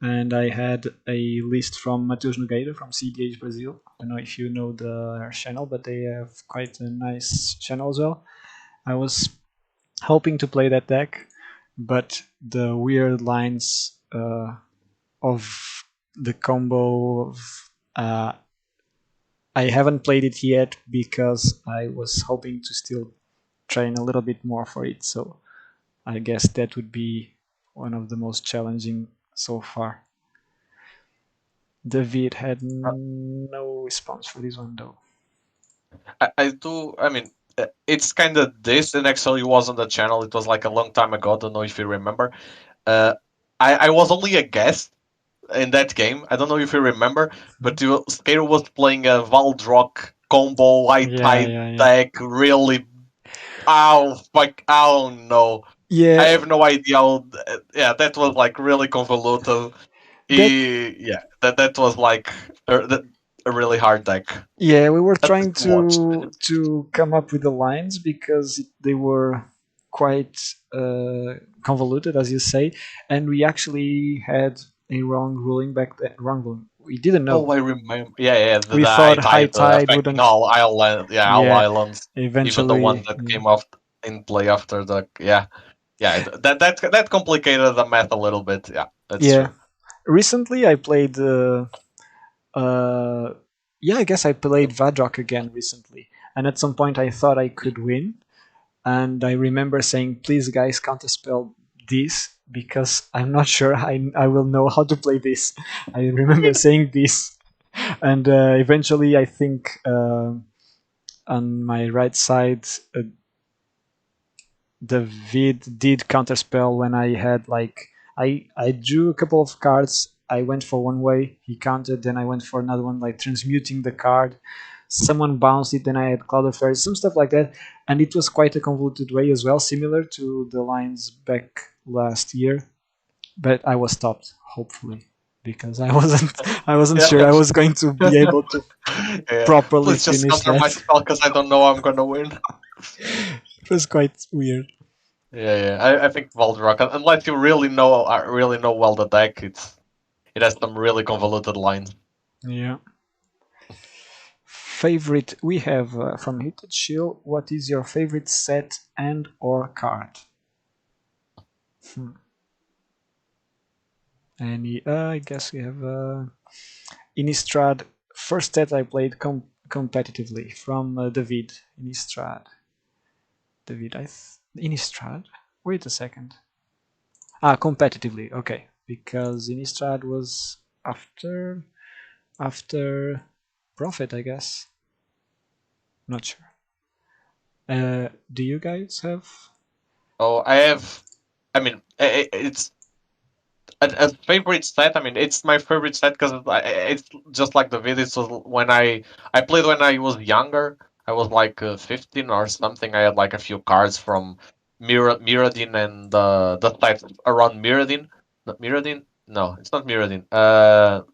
Speaker 2: and I had a list from Mateus Nogueira from CDH Brazil. I don't know if you know their channel, but they have quite a nice channel as well. I was hoping to play that deck, but the weird lines of the combo of I haven't played it yet because I was hoping to still train a little bit more for it. So I guess that would be one of the most challenging so far. David had no response for this one though.
Speaker 1: I do. I mean, it's kind of this, and actually was on the channel. It was like a long time ago. I don't know if you remember. Uh, I was only a guest in that game. I don't know if you remember, but Skater was playing a Valdrock combo white
Speaker 2: Yeah,
Speaker 1: tide
Speaker 2: yeah, yeah.
Speaker 1: deck. Really, ow, like, oh no, I
Speaker 2: Yeah,
Speaker 1: have no idea. Yeah, that was like really convoluted.
Speaker 2: that
Speaker 1: Yeah, that was like a really hard deck.
Speaker 2: yeah, we were
Speaker 1: At least
Speaker 2: trying
Speaker 1: to watch.
Speaker 2: to come up with the lines because they were quite convoluted, as you say, and we actually had a wrong ruling back then. Wrong ruling. We didn't
Speaker 1: Oh,
Speaker 2: know.
Speaker 1: I remember. Yeah, yeah,
Speaker 2: We
Speaker 1: the high
Speaker 2: thought high
Speaker 1: tide
Speaker 2: tide
Speaker 1: affecting
Speaker 2: wouldn't.
Speaker 1: all island, yeah, all
Speaker 2: Yeah,
Speaker 1: islands, even the ones
Speaker 2: eventually.
Speaker 1: that
Speaker 2: Yeah,
Speaker 1: came off in play after the yeah, yeah. That complicated the math a little bit. Yeah, that's
Speaker 2: yeah.
Speaker 1: true.
Speaker 2: Recently, I played. Uh, yeah, I guess I played Vadrock again recently, and at some point I thought I could win, and I remember saying, "Please, guys, counterspell this because I'm not sure I will know how to play this." I remember saying this, and eventually I think on my right side, the vid did counterspell when I had like I drew a couple of cards. I went for one way, he countered, then I went for another one, like transmuting the card. someone bounced it, then I had Cloud of Fairies, some stuff like that, and it was quite a convoluted way as well, similar to the lines back last year. But I was stopped, hopefully, because I wasn't sure I
Speaker 1: Yeah.
Speaker 2: was going to be able to
Speaker 1: Yeah.
Speaker 2: properly
Speaker 1: Please just
Speaker 2: finish
Speaker 1: counter my
Speaker 2: that.
Speaker 1: spell because I don't know I'm gonna win.
Speaker 2: It was quite weird.
Speaker 1: Yeah. I think Valdrock, unless you really know well the deck, it has some really convoluted lines.
Speaker 2: Yeah. Favorite we have from Heated Shield. What is your favorite set and or card? Hmm. Any? I guess we have Innistrad. First set I played competitively from David Innistrad. David, Innistrad. Wait a second. Competitively. Okay, because Innistrad was after Prophet, I guess. Not sure. Do you guys have?
Speaker 1: Oh, I have. I mean, it's a favorite set. I mean, it's my favorite set because it's just like the video. So when I played when I was younger, I was like 15 or something. I had like a few cards from Mirrodin and the type around Mirrodin. Not Mirrodin? No, it's not Mirrodin.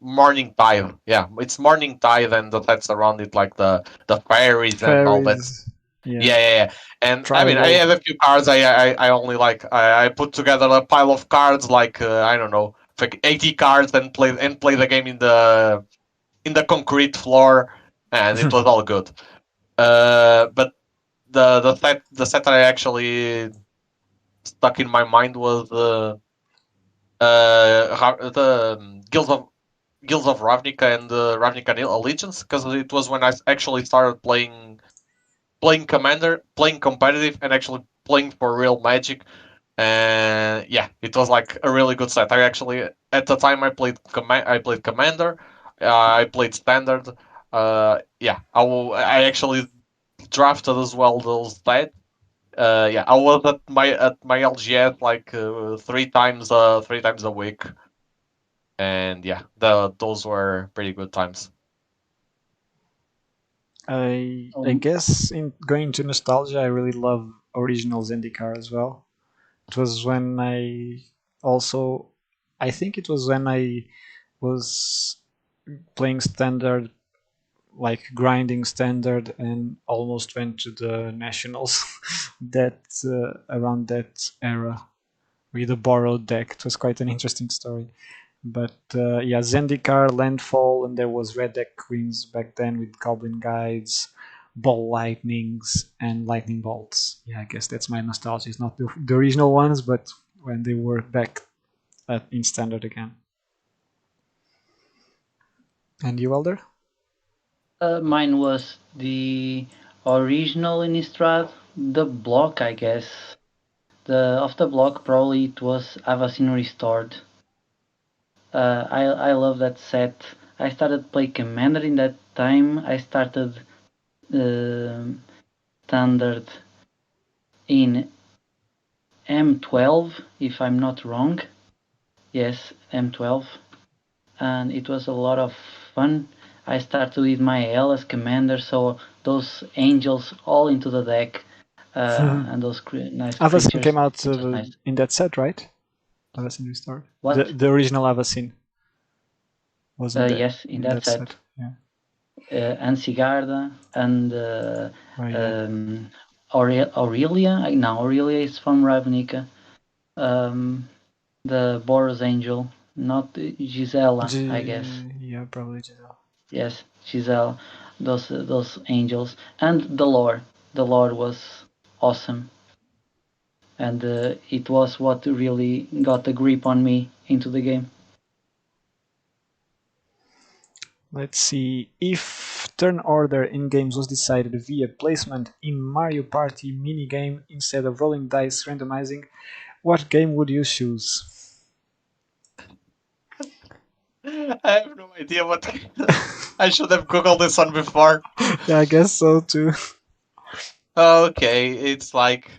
Speaker 1: Morning Tide. Yeah, it's Morning Tide and the types around it, like the fairies and all that.
Speaker 2: Fairies, yeah,
Speaker 1: Yeah. And I mean, I
Speaker 2: tribal.
Speaker 1: have a few cards. I only like I put together a pile of cards, like I don't know, like 80 cards, and play the game in the concrete floor, and it was all good. But the set that I actually stuck in my mind was the Guilds of Ravnica and Ravnica Allegiance, because it was when I actually started playing Commander, playing competitive, and actually playing for real Magic. And yeah, it was like a really good set. I actually at the time I played Commander, I played Standard. Yeah, I actually drafted as well those stats. Yeah, I was at my LGS like 3 times a week, and yeah, those were pretty good times.
Speaker 2: I
Speaker 3: Um,
Speaker 2: guess in going to nostalgia, I really love original Zendikar as well. It was when also, I think it was when I was playing standard, like grinding standard, and almost went to the nationals. That around that era with a borrowed deck. It was quite an interesting story. But yeah, Zendikar, Landfall, and there was Red Deck Queens back then with Goblin Guides, Ball Lightnings, and Lightning Bolts. Yeah, I guess that's my nostalgia. It's not the original ones, but when they were back in standard again. And you, Elder?
Speaker 3: Mine was the original Innistrad, the block, I guess. The Off the block, probably it was Avacyn Restored. I love that set. I started play Commander in that time. I started Standard in M12, if I'm not wrong. Yes, M12. And it was a lot of fun. I started with my L as commander, so those angels all into the deck, and those nice
Speaker 2: Avacyn
Speaker 3: creatures.
Speaker 2: came out
Speaker 3: It was nice.
Speaker 2: in that set, right? Avacyn Restored. The
Speaker 3: What?
Speaker 2: the original Avacyn wasn't there
Speaker 3: Yes, in
Speaker 2: in
Speaker 3: that
Speaker 2: that
Speaker 3: set.
Speaker 2: set. Yeah.
Speaker 3: And Sigarda and
Speaker 2: Oh yeah.
Speaker 3: Aurelia. No, Aurelia is from Ravnica. Um, the Boros Angel, not Gisela, I guess.
Speaker 2: Yeah, probably Giselle.
Speaker 3: Yes, Giselle, those angels, and the lore. The lore was awesome, and it was what really got a grip on me into the game.
Speaker 2: Let's see. If turn order in games was decided via placement in Mario Party minigame instead of rolling dice randomizing, what game would you choose?
Speaker 1: I have no idea what. I should have googled this one before.
Speaker 2: Yeah, I guess so too.
Speaker 1: Okay, it's like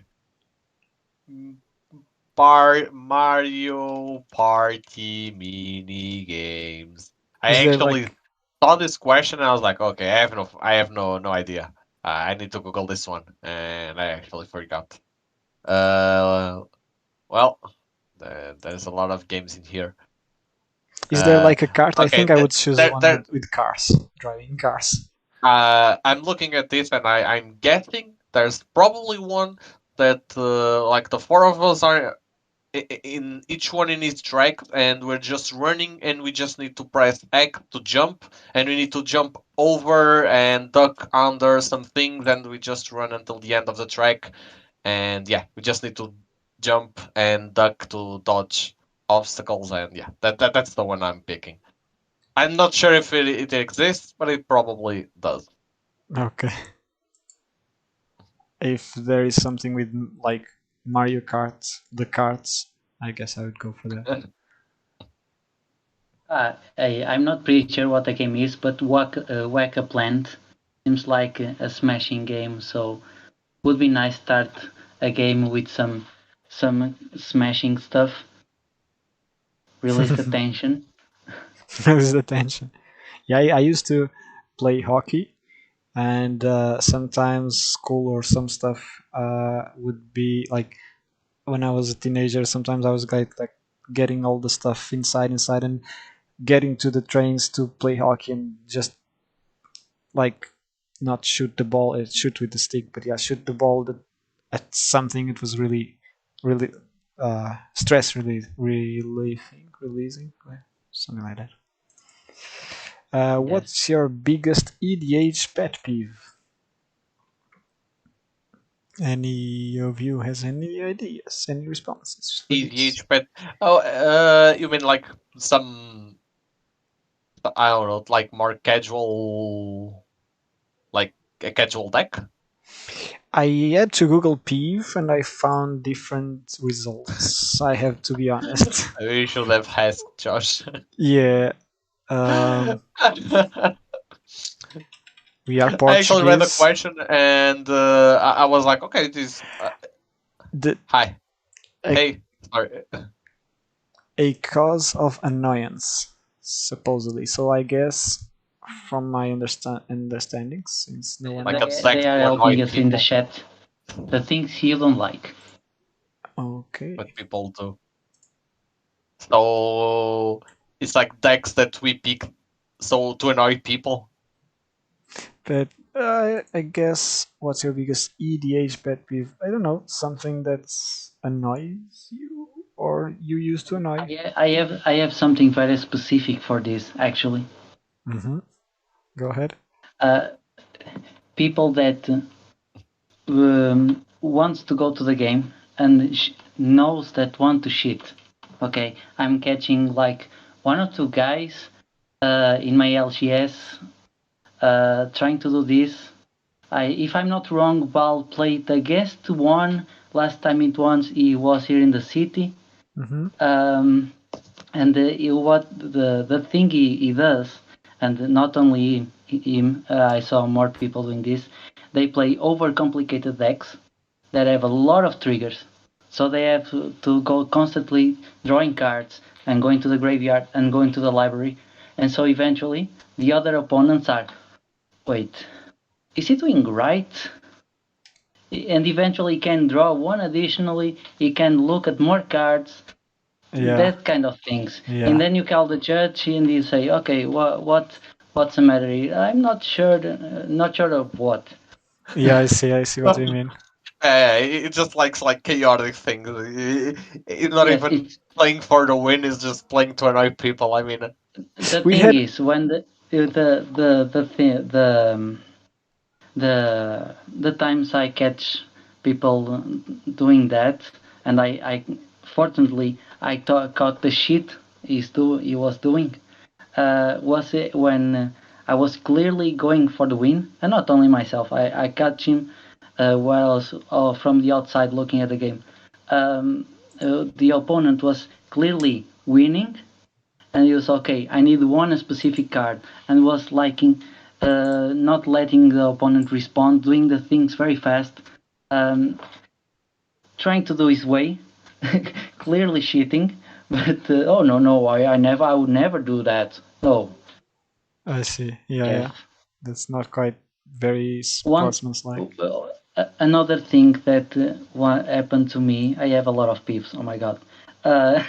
Speaker 1: Mario Party mini games. I
Speaker 2: Is there
Speaker 1: actually
Speaker 2: like
Speaker 1: saw this question and I was like, okay, I have no idea. I need to Google this one, and I actually forgot. Uh, well, there's a lot of games in here.
Speaker 2: Is there
Speaker 1: Uh,
Speaker 2: like a cart? I
Speaker 1: okay,
Speaker 2: think I would choose
Speaker 1: there,
Speaker 2: one
Speaker 1: there.
Speaker 2: with cars, driving cars.
Speaker 1: I'm looking at this and I'm guessing there's probably one that like the four of us are in each one in each track, and we're just running, and we just need to press X to jump, and we need to jump over and duck under some things, and we just run until the end of the track. And yeah, we just need to jump and duck to dodge obstacles, and yeah, that's the one I'm picking. I'm not sure if it exists, but it probably does.
Speaker 2: Okay. If there is something with like Mario Kart, the carts, I guess I would go for that.
Speaker 3: I'm not pretty sure what the game is, but Whack a Plant seems like a smashing game. So would be nice start a game with some smashing stuff. Release the tension.
Speaker 2: Release the tension. Yeah, I used to play hockey, and sometimes school or some stuff would be like when I was a teenager. Sometimes I was like getting all the stuff inside, and getting to the trains to play hockey and just like not shoot the ball, shoot with the stick, but yeah, shoot the ball at something. It was really stress releasing, something like that.
Speaker 3: Yes.
Speaker 2: What's your biggest EDH pet peeve? Any of you has any ideas, any responses for this?
Speaker 1: EDH pet. Oh, you mean like some, I don't know, like more casual, like a casual deck?
Speaker 2: I had to Google peeve and I found different results. I have to be honest.
Speaker 1: We should have asked Josh.
Speaker 2: Yeah,
Speaker 1: I
Speaker 2: we are
Speaker 1: actually read the
Speaker 2: Portuguese.
Speaker 1: question and I was like, okay, this.
Speaker 2: The,
Speaker 1: Hi,
Speaker 2: a,
Speaker 1: hey, sorry.
Speaker 2: a cause of annoyance, supposedly. So I guess, from my understanding, since no one
Speaker 1: Like a
Speaker 2: else.
Speaker 1: deck
Speaker 3: They are
Speaker 1: to annoy
Speaker 3: helping us in the
Speaker 1: people,
Speaker 3: chat. The things you don't like.
Speaker 2: Okay.
Speaker 1: but people do. So it's like decks that we pick so to annoy people.
Speaker 2: But I guess what's your biggest EDH pet peeve? I don't know, something that annoys you or you used to annoy.
Speaker 3: I have something very specific for this actually.
Speaker 2: Mm-hmm. Go ahead.
Speaker 3: Uh, People that wants to go to the game and knows that want to shit. Okay, I'm catching like one or two guys in my LGS trying to do this. If I'm not wrong, Val played against one last time it was he was here in the city.
Speaker 2: Mm-hmm.
Speaker 3: And what the thing he does, and not only him, I saw more people doing this. They play overcomplicated decks that have a lot of triggers, so they have to go constantly drawing cards and going to the graveyard and going to the library, and so eventually the other opponents are, wait, is he doing right? And eventually he can draw one additionally. He can look at more cards,
Speaker 2: Yeah.
Speaker 3: that kind of things. And
Speaker 2: Yeah.
Speaker 3: then you call the judge and you say, okay, what's the matter here? I'm not sure of what.
Speaker 2: Yeah, I see what you mean.
Speaker 1: It just likes like chaotic things. It's not
Speaker 3: Yes,
Speaker 1: even
Speaker 3: it's
Speaker 1: playing for the win. It's just playing to annoy people. I mean,
Speaker 3: the
Speaker 2: We
Speaker 3: thing
Speaker 2: had
Speaker 3: is when the times I catch people doing that, and I fortunately I caught the shit he was doing. Was it when I was clearly going for the win, and not only myself. I catch him while I was from the outside looking at the game. The opponent was clearly winning, and he was okay. I need one specific card, and was liking not letting the opponent respond, doing the things very fast, um, trying to do his way, clearly cheating. But oh no, I would never do that. No,
Speaker 2: I see. Yeah,
Speaker 3: Yes.
Speaker 2: yeah. That's not quite very
Speaker 3: One
Speaker 2: sportsmanlike.
Speaker 3: another thing that happened to me. I have a lot of peeves. Oh my god. Uh,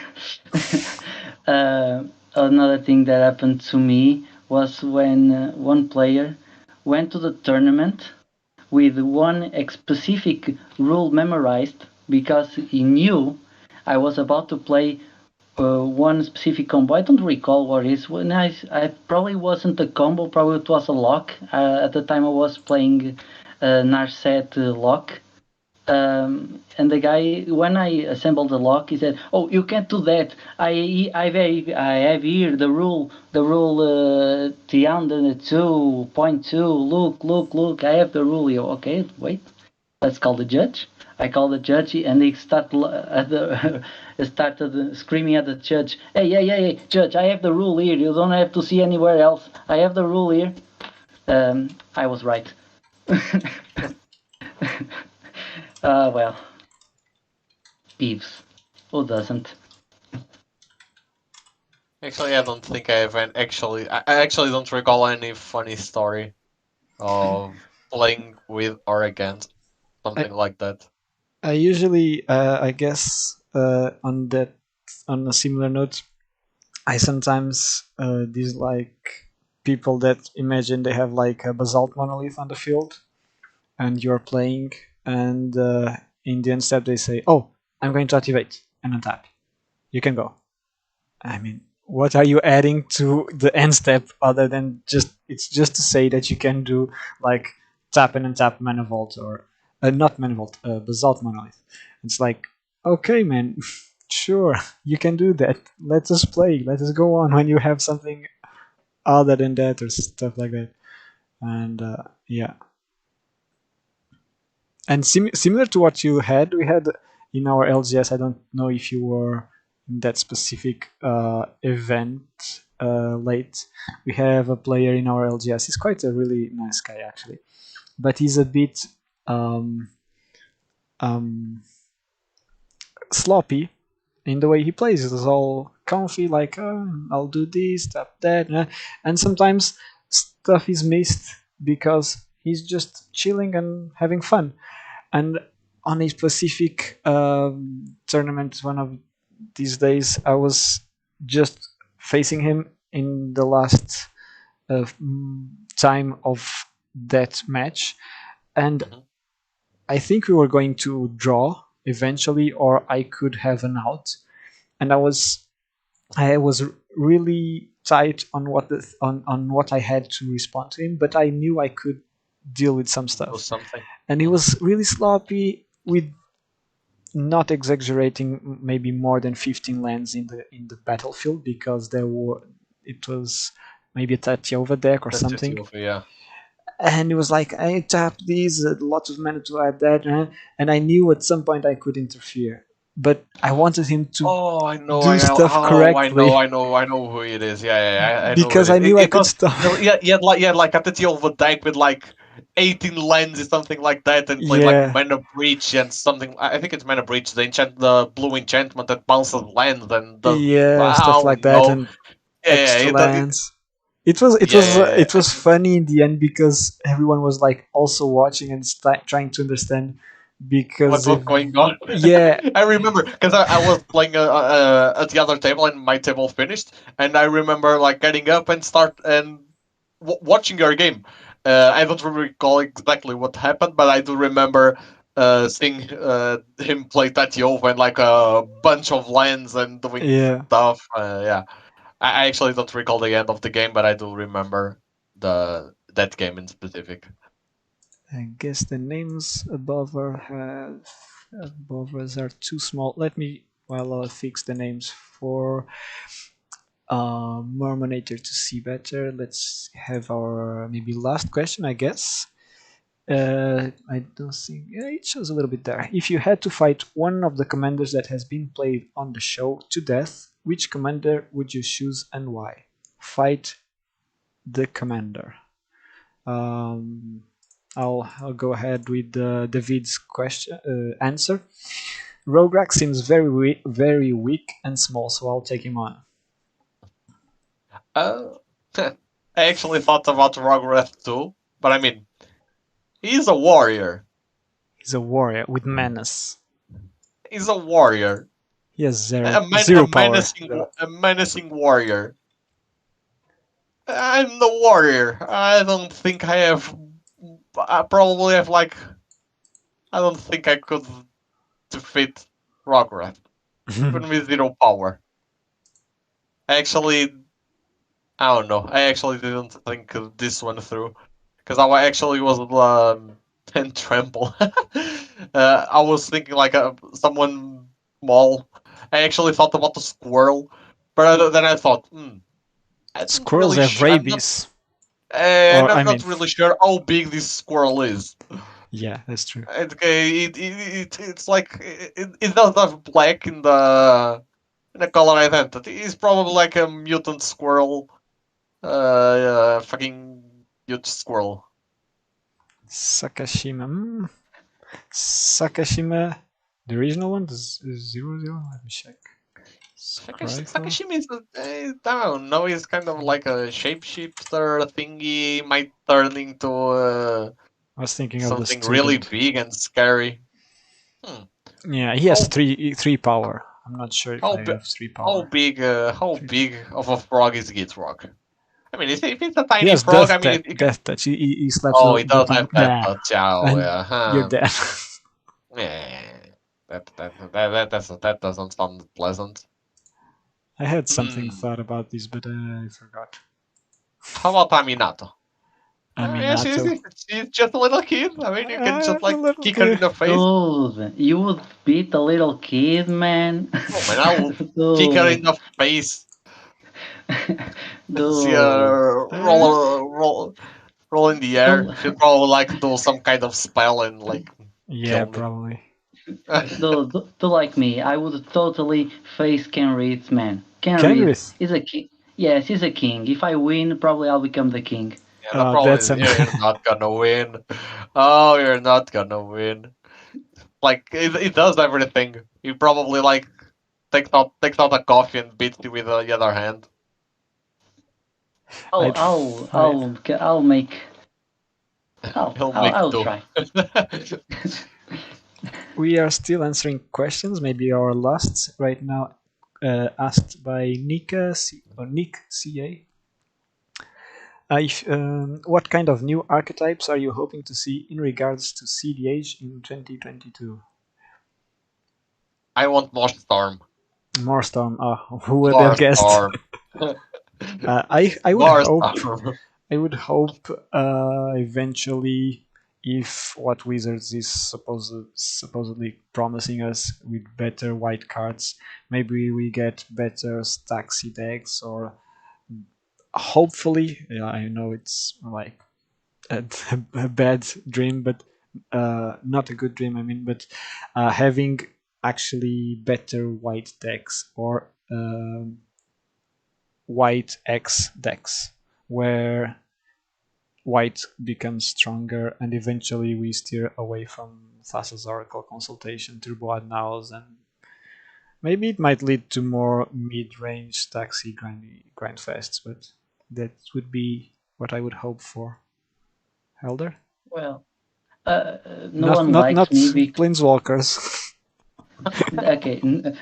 Speaker 3: another thing that happened to me was when one player went to the tournament with one specific rule memorized because he knew I was about to play one specific combo. I don't recall what it is. When I probably wasn't a combo. Probably it was a lock. At the time I was playing Narset lock. And the guy, when I assembled the lock, he said, "Oh, you can't do that. I have here the rule 302.2. Look. I have the rule here. Okay, wait. Let's call the judge." I called the judge, and he started screaming at the judge. Hey, judge! I have the rule here. You don't have to see anywhere else. I have the rule here. I was right. Well, peeves. Who doesn't?
Speaker 1: Actually, I don't think I have an actually. I actually don't recall any funny story of playing with or against
Speaker 2: I,
Speaker 1: something like that.
Speaker 2: I usually, I guess, on that, on a similar note, I sometimes dislike people that imagine they have like a basalt monolith on the field, and you're playing, and in the end step they say, "Oh, I'm going to activate and untap. You can go." I mean, what are you adding to the end step other than just it's just to say that you can do like tap and untap Manifold or not Manifold, Basalt Monolith. It's like, okay, man, sure, you can do that. Let us play. Let us go on when you have something other than that or stuff like that. And yeah, and similar to what you had, we had in our LGS. I don't know if you were in that specific event late. We have a player in our LGS. He's quite a really nice guy actually, but he's a bit um, um, sloppy in the way he plays. It's all comfy, like I'll do this, stop that, and sometimes stuff is missed because he's just chilling and having fun. And on a specific tournament, one of these days, I was just facing him in the last time of that match, and
Speaker 1: Hmm.
Speaker 2: I think we were going to draw eventually, or I could have an out. And I was really tight on on what I had to respond to him, but I knew I could deal with some
Speaker 1: Do
Speaker 2: stuff.
Speaker 1: something.
Speaker 2: And he
Speaker 1: Hmm.
Speaker 2: was really sloppy with not exaggerating, maybe more than 15 lands in the battlefield because it was maybe a Tatiova deck or
Speaker 1: That's it,
Speaker 2: something.
Speaker 1: you. Yeah.
Speaker 2: And it was like I tap these, a lot of mana to add that, and I knew at some point I could interfere, but I wanted him to
Speaker 1: Oh, I know.
Speaker 2: do stuff
Speaker 1: I know.
Speaker 2: correctly
Speaker 1: I know who it is. Yeah. I know who
Speaker 2: because
Speaker 1: it is.
Speaker 2: I knew I
Speaker 1: It
Speaker 2: could
Speaker 1: was.
Speaker 2: stop.
Speaker 1: Yeah, he had like a Tati over deck with like 18 lenses, something like that, and played like
Speaker 2: Yeah,
Speaker 1: Mana Breach and something. I think it's Mana Breach, the blue enchantment that bounces land and does.
Speaker 2: yeah, stuff
Speaker 1: Oh
Speaker 2: like that,
Speaker 1: no.
Speaker 2: and
Speaker 1: Yeah,
Speaker 2: extra lands. It
Speaker 1: yeah.
Speaker 2: was funny in the end because everyone was like also watching and trying to understand
Speaker 1: What
Speaker 2: because
Speaker 1: was
Speaker 2: if
Speaker 1: going on?
Speaker 2: yeah,
Speaker 1: I remember because I was playing at the other table and my table finished, and I remember like getting up and start and watching your game. I don't recall exactly what happened, but I do remember seeing him play Tatiova and like a bunch of lands and doing
Speaker 2: yeah.
Speaker 1: stuff. Yeah, I actually don't recall the end of the game, but I do remember the that game in specific.
Speaker 2: I guess the names above us are too small. Let me while I fix the names for Mormonator to see better. Let's have our maybe last question, I guess. I don't think it shows a little bit there. If you had to fight one of the commanders that has been played on the show to death, which commander would you choose and why? Fight the commander. Um, I'll go ahead with David's question answer. Rograk seems very weak and small, so I'll take him on.
Speaker 1: Uh, I actually thought about Rogreth too, but I mean, he's a warrior.
Speaker 2: He's a warrior with menace.
Speaker 1: He's a warrior.
Speaker 2: He has
Speaker 1: A
Speaker 2: zero power,
Speaker 1: menacing,
Speaker 2: though.
Speaker 1: a menacing warrior. I'm the warrior. I don't think I have. I probably have like. I don't think I could defeat Rogreth even with zero power. Actually, I don't know. I actually didn't think this one through because I actually was in tremble. I was thinking like someone small. I actually thought about the squirrel, but then I thought, I'm
Speaker 2: Squirrels
Speaker 1: really
Speaker 2: have
Speaker 1: sure.
Speaker 2: rabies.
Speaker 1: And
Speaker 2: Or, I
Speaker 1: I'm
Speaker 2: mean,
Speaker 1: not really sure how big this squirrel is.
Speaker 2: yeah, that's true.
Speaker 1: Okay, it's like it does have black in the color identity. It's probably like a mutant squirrel, fucking huge squirrel.
Speaker 2: Sakashima. Sakashima. The original one is 00. Let me check. Rifle.
Speaker 1: Sakashima is, I don't know, he's kind of like a shapeshifter thingy. Might turn into
Speaker 2: I was thinking of the
Speaker 1: something really
Speaker 2: student.
Speaker 1: big and scary. Hmm.
Speaker 2: Yeah, he has
Speaker 1: How
Speaker 2: three power. I'm not sure if
Speaker 1: how
Speaker 2: I
Speaker 1: bi-
Speaker 2: have three power.
Speaker 1: how
Speaker 2: Three.
Speaker 1: big of a frog is Gitrog? I mean, if it's a
Speaker 2: He
Speaker 1: tiny
Speaker 2: has
Speaker 1: frog, I mean, you can.
Speaker 2: death touch. He slaps
Speaker 1: Oh, it
Speaker 2: the
Speaker 1: does
Speaker 2: punch.
Speaker 1: have that touch. Oh,
Speaker 2: And
Speaker 1: yeah.
Speaker 2: you're
Speaker 1: Huh.
Speaker 2: dead.
Speaker 1: Yeah. That doesn't sound pleasant.
Speaker 2: I had something
Speaker 1: Hmm.
Speaker 2: thought about this, but I forgot.
Speaker 1: How about Aminato? Yeah,
Speaker 2: Aminato.
Speaker 1: she's just a little kid. I mean, you can just
Speaker 2: The
Speaker 1: like
Speaker 2: little
Speaker 1: kick her in
Speaker 2: kid.
Speaker 1: the face.
Speaker 3: Dude, you would beat a little kid, man.
Speaker 1: Oh man, I will kick her in
Speaker 3: Dude,
Speaker 1: the face. See
Speaker 3: dude,
Speaker 1: her
Speaker 2: Uh,
Speaker 1: roll in the air.
Speaker 3: dude,
Speaker 1: She'll probably like do some kind of spell and like
Speaker 2: yeah,
Speaker 1: kill me.
Speaker 2: probably.
Speaker 3: dude, like me, I would totally face Ken Reed's man. Ken Reed
Speaker 2: Kenrith.
Speaker 3: is a king. Yes, he's a king. If I win, probably I'll become the king.
Speaker 1: Yeah, the problem
Speaker 2: That's
Speaker 1: is
Speaker 2: an.
Speaker 1: you're not gonna win. Oh, you're not gonna win. Like it does everything. You probably like takes out a coffee and beats you with the other hand.
Speaker 3: I'll,
Speaker 2: I'd
Speaker 3: I'll,
Speaker 2: fight.
Speaker 3: I'll, I'll make.
Speaker 1: He'll make
Speaker 3: I'll
Speaker 1: two.
Speaker 3: try.
Speaker 2: We are still answering questions. Maybe our last right now, asked by Nika or Nick CA. What kind of new archetypes are you hoping to see in regards to CDH in 2022?
Speaker 1: I want more storm.
Speaker 2: More Storm. Who would
Speaker 1: More
Speaker 2: have guessed?
Speaker 1: storm.
Speaker 2: I would
Speaker 1: More
Speaker 2: hope
Speaker 1: storm.
Speaker 2: eventually, if what Wizards is supposedly promising us with better white cards, maybe we get better Staxi decks, or hopefully, yeah, I know it's like a, a bad dream, but not a good dream. I mean, but having actually better white decks, or white X decks, where white becomes stronger, and eventually we steer away from Thassa's Oracle Consultation, Turbo Ad Nows, and maybe it might lead to more mid-range taxi grind fests, but that would be what I would hope for. Helder?
Speaker 3: Well, no
Speaker 2: Not
Speaker 3: one
Speaker 2: not
Speaker 3: likes
Speaker 2: not
Speaker 3: me.
Speaker 2: planeswalkers.
Speaker 3: Okay,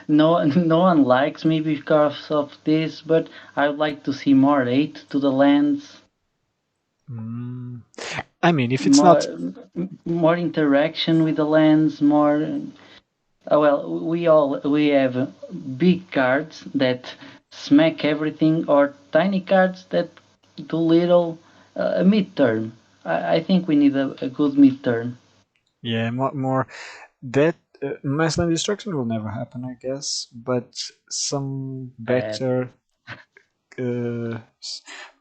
Speaker 3: no one likes me because of this, but I would like to see more aid to the lands,
Speaker 2: Mm. I mean, if it's
Speaker 3: more
Speaker 2: not,
Speaker 3: more interaction with the lands, more. Well, we have big cards that smack everything, or tiny cards that do little. A midterm. I think we need a good midterm.
Speaker 2: yeah, more that mass land destruction will never happen, I guess, but some
Speaker 3: Bad.
Speaker 2: better uh,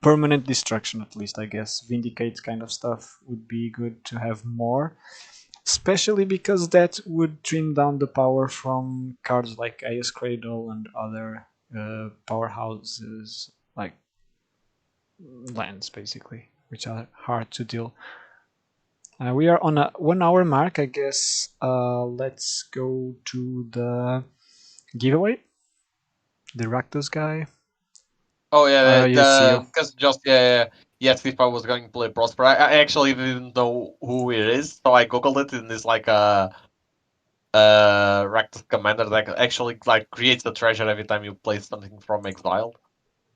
Speaker 2: permanent destruction, at least, I guess. Vindicate kind of stuff would be good to have more, especially because that would trim down the power from cards like Aeus Cradle and other powerhouses, like lands, basically, which are hard to deal. We are on a 1 hour mark, I guess. Let's go to the giveaway. The Rakdos guy.
Speaker 1: Oh yeah,
Speaker 2: You see you.
Speaker 1: because just yeah, yes, if I was going to play Prosper, I actually didn't know who it is, so I googled it, and it's like a Rakdos commander that actually like creates a treasure every time you play something from Exile,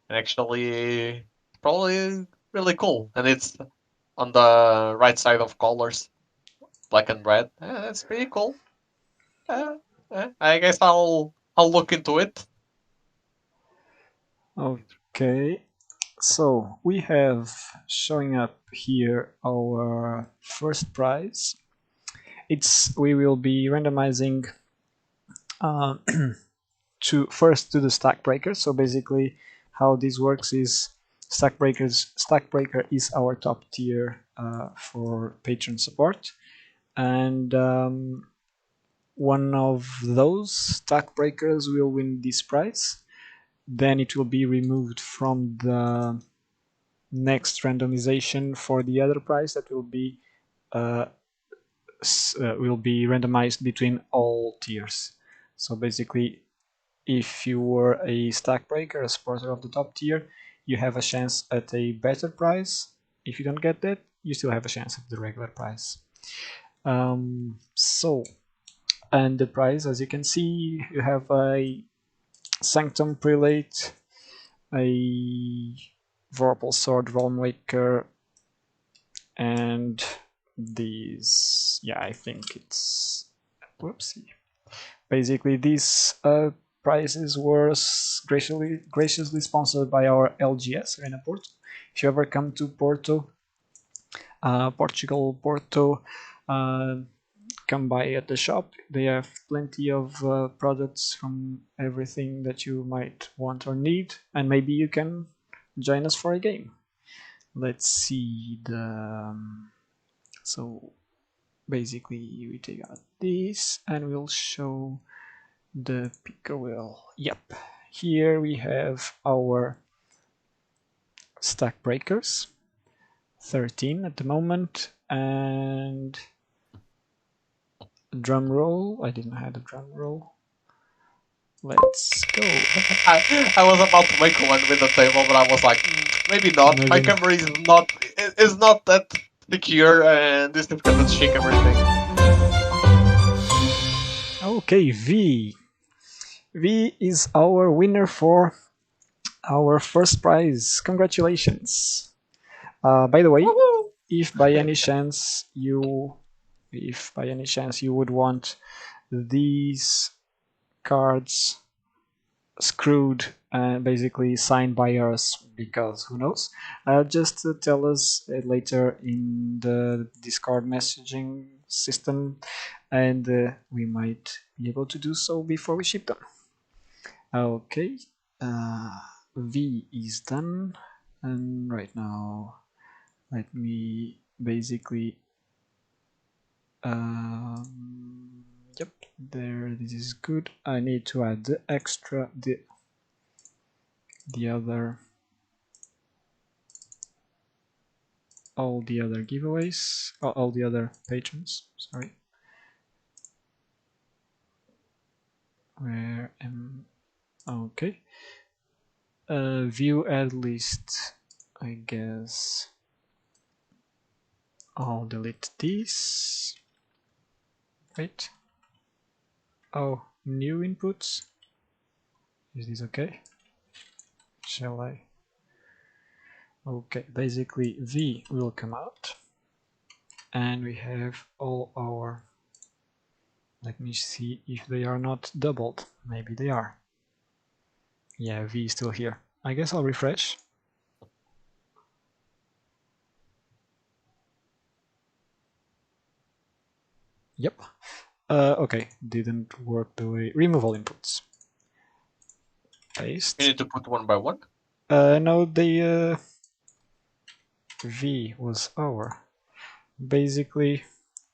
Speaker 1: and actually probably really cool, and it's on the right side of colors, black and red. That's pretty cool. Uh, I guess I'll look into it.
Speaker 2: Okay, so we have showing up here our first prize. We will be randomizing uh, to first to the stack breaker. So basically, how this works is stack breaker is our top tier for patron support, and one of those stack breakers will win this prize. Then it will be removed from the next randomization for the other prize that uh, will be randomized between all tiers. So basically, if you were a stack breaker, a supporter of the top tier, you have a chance at a better prize. If you don't get that, you still have a chance at the regular prize. And the prize, as you can see, you have a Sanctum Prelate, a Vorpal Sword Realmwaker, and these. Yeah, I think it's. Whoopsie. Basically, these prizes were graciously sponsored by our LGS, Arena Porto. If you ever come to Porto, Portugal, Porto, uh, come by at the shop. They have plenty of products from everything that you might want or need, and maybe you can join us for a game. Let's see the. So basically, we take out this and we'll show the picker wheel. Yep, here we have our stack breakers, 13 at the moment, and drum roll. I didn't have a drum roll. Let's go.
Speaker 1: I was about to make one with the table, but I was like, maybe not. My
Speaker 2: Maybe.
Speaker 1: camera is not that secure, and this is gonna shake everything.
Speaker 2: Okay, V. V is our winner for our first prize. Congratulations. By the way,
Speaker 1: Woohoo!
Speaker 2: if by any chance you would want these cards screwed and basically signed by us, because who knows, just tell us later in the Discord messaging system, and we might be able to do so before we ship them. Okay, uh, V is done, and right now let me basically yep, there, this is good. I need to add the extra the other all the other giveaways, all the other patrons, sorry. Where am okay, view add list, I guess I'll delete this. Wait, oh, new inputs, is this okay? Shall I? Okay, basically V will come out, and we have all our, let me see if they are not doubled. Maybe they are. Yeah, V is still here. I guess I'll refresh. Yep. Okay, didn't work the way. Remove all inputs.
Speaker 1: You
Speaker 2: Paste.
Speaker 1: need to put one by one.
Speaker 2: No, the V was our. Basically,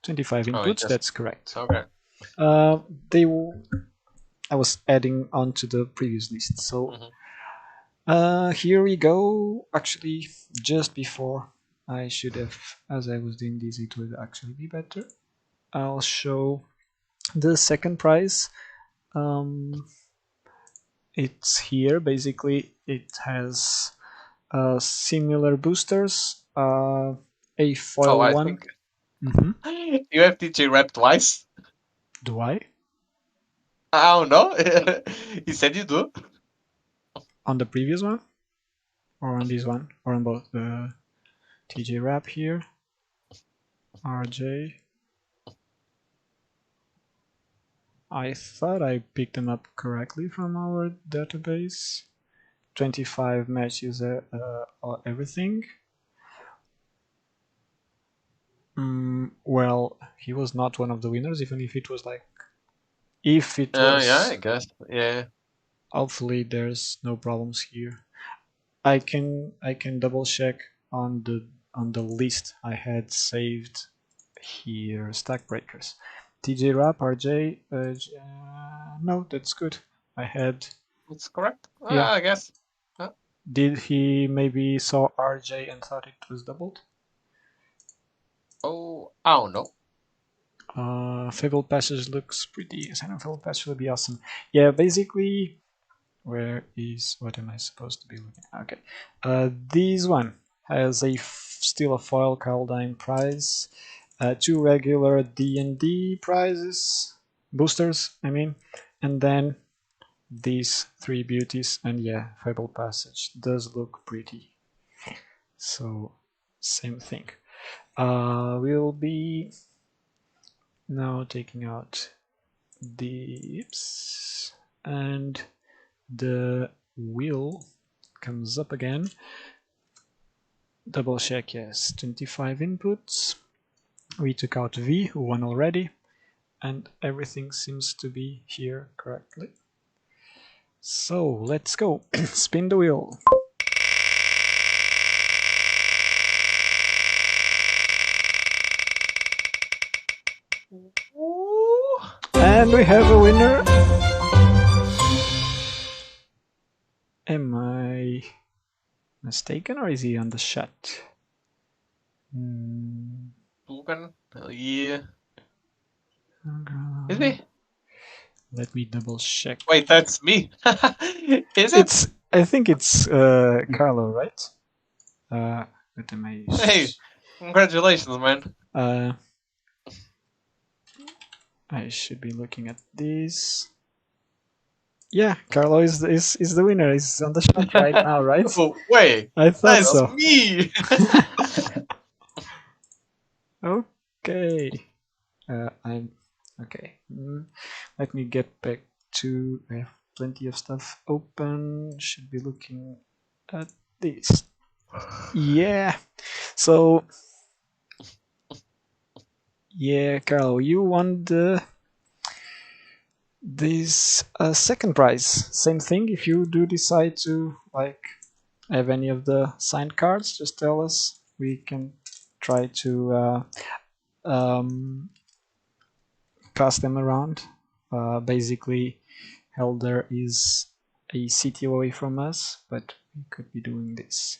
Speaker 2: 25
Speaker 1: Oh, it
Speaker 2: inputs.
Speaker 1: just
Speaker 2: That's correct.
Speaker 1: okay.
Speaker 2: Uh, they. I was adding onto the previous list. So here we go. Actually, just before I should have, as I was doing this, it would actually be better. I'll show the second prize. It's here. Basically, it has similar boosters. A foil
Speaker 1: Oh, I
Speaker 2: one.
Speaker 1: think
Speaker 2: Mm-hmm.
Speaker 1: you have DJ Rap twice.
Speaker 2: Do I?
Speaker 1: I don't know. He said you do.
Speaker 2: On the previous one? Or on this one? Or on both? The TJ Rap here. RJ. I thought I picked them up correctly from our database. 25 matches, everything. Well, he was not one of the winners, even if it was like. If it
Speaker 1: Yeah,
Speaker 2: was.
Speaker 1: I guess. Yeah.
Speaker 2: Hopefully, there's no problems here. I can double check on the list I had saved here. Stack breakers. TJ Rap, RJ. No, that's good. I had.
Speaker 1: It's correct.
Speaker 2: Yeah.
Speaker 1: I guess.
Speaker 2: Did he maybe saw RJ and thought it was doubled?
Speaker 1: Oh, I don't know.
Speaker 2: Fabled Passage looks pretty. Sign of Fabled Passage would be awesome. Yeah, basically, where is what am I supposed to be looking at? Okay, this one has still a foil Caldine prize, two regular D&D prizes, boosters, I mean, and then these three beauties, and yeah, Fabled Passage does look pretty. So, same thing. We'll be now taking out the and the wheel comes up again. Double check, yes, 25 inputs. We took out V, who won already, and everything seems to be here correctly. So let's go. Spin the wheel.
Speaker 1: Ooh.
Speaker 2: And we have a winner. Am I mistaken, or is he on the chat?
Speaker 1: Logan? Yeah. Is he?
Speaker 2: Let me double check.
Speaker 1: Wait, that's me. Is it?
Speaker 2: I think it's Carlo, right? What am I?
Speaker 1: Hey, congratulations, man.
Speaker 2: I should be looking at this. Yeah, Carlo is the winner. He's on the shot right now, right?
Speaker 1: Oh, wait,
Speaker 2: I thought
Speaker 1: that's
Speaker 2: so.
Speaker 1: me.
Speaker 2: Okay. I'm okay. Let me get back to. I have plenty of stuff open. Should be looking at this. Yeah. So. Yeah, Carlo, you won this second prize. Same thing. If you do decide to like have any of the signed cards, just tell us. We can try to pass them around. Basically, Helder is a city away from us, but we could be doing this.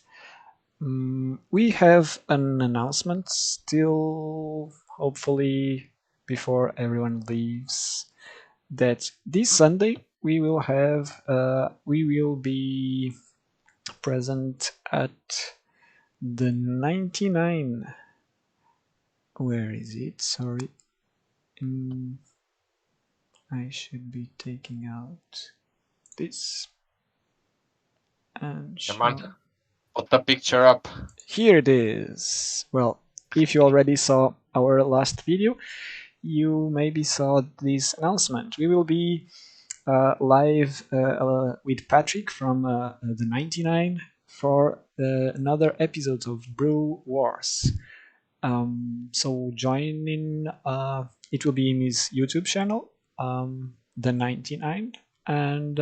Speaker 2: We have an announcement still, hopefully, before everyone leaves, that this Sunday we will be present at the 99. Where is it? Sorry. I should be taking out this and
Speaker 1: Come on,
Speaker 2: show.
Speaker 1: put the picture up.
Speaker 2: Here it is. Well, if you already saw our last video, you maybe saw this announcement. We will be live with Patrick from the 99 for another episode of Brew Wars. So join in. It will be in his YouTube channel, the 99, and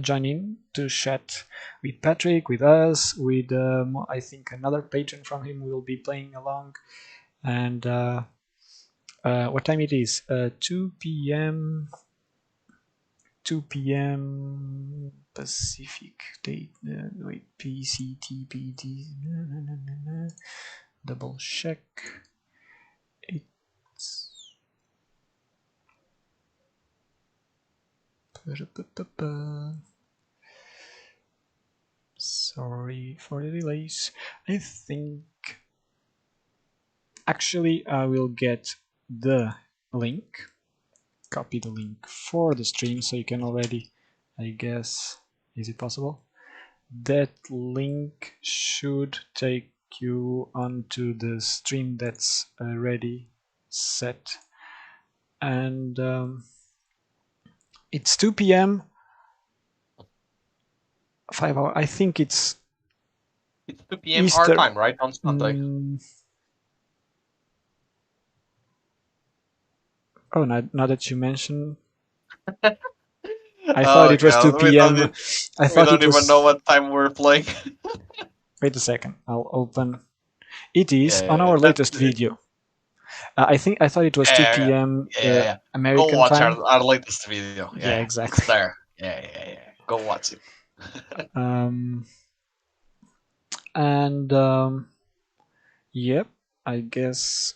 Speaker 2: join in to chat with Patrick, with us, with I think another patron from him will be playing along. And what time it is? 2 p.m. 2 p.m. Pacific date. Wait, PCTPD. Double check. It's Sorry for the delays. I think actually I will get the link, copy the link for the stream so you can already, I guess, is it possible? That link should take you onto the stream that's already set, and it's 2 p.m. 5 hours. I think it's
Speaker 1: 2 p.m. our
Speaker 2: Easter.
Speaker 1: time, right? On Sunday.
Speaker 2: Oh, now that you mention, I thought
Speaker 1: Oh
Speaker 2: it was 2
Speaker 1: god,
Speaker 2: p.m. I
Speaker 1: we
Speaker 2: thought
Speaker 1: don't
Speaker 2: it
Speaker 1: even know
Speaker 2: was.
Speaker 1: what time we're playing.
Speaker 2: Wait a second. I'll open. It is on
Speaker 1: Yeah,
Speaker 2: our latest video. I thought it was 2 p.m.
Speaker 1: yeah. Go
Speaker 2: American
Speaker 1: watch
Speaker 2: time.
Speaker 1: our latest video.
Speaker 2: Yeah,
Speaker 1: Yeah, it's
Speaker 2: exactly.
Speaker 1: there. Yeah. Go watch it.
Speaker 2: And yep, I guess.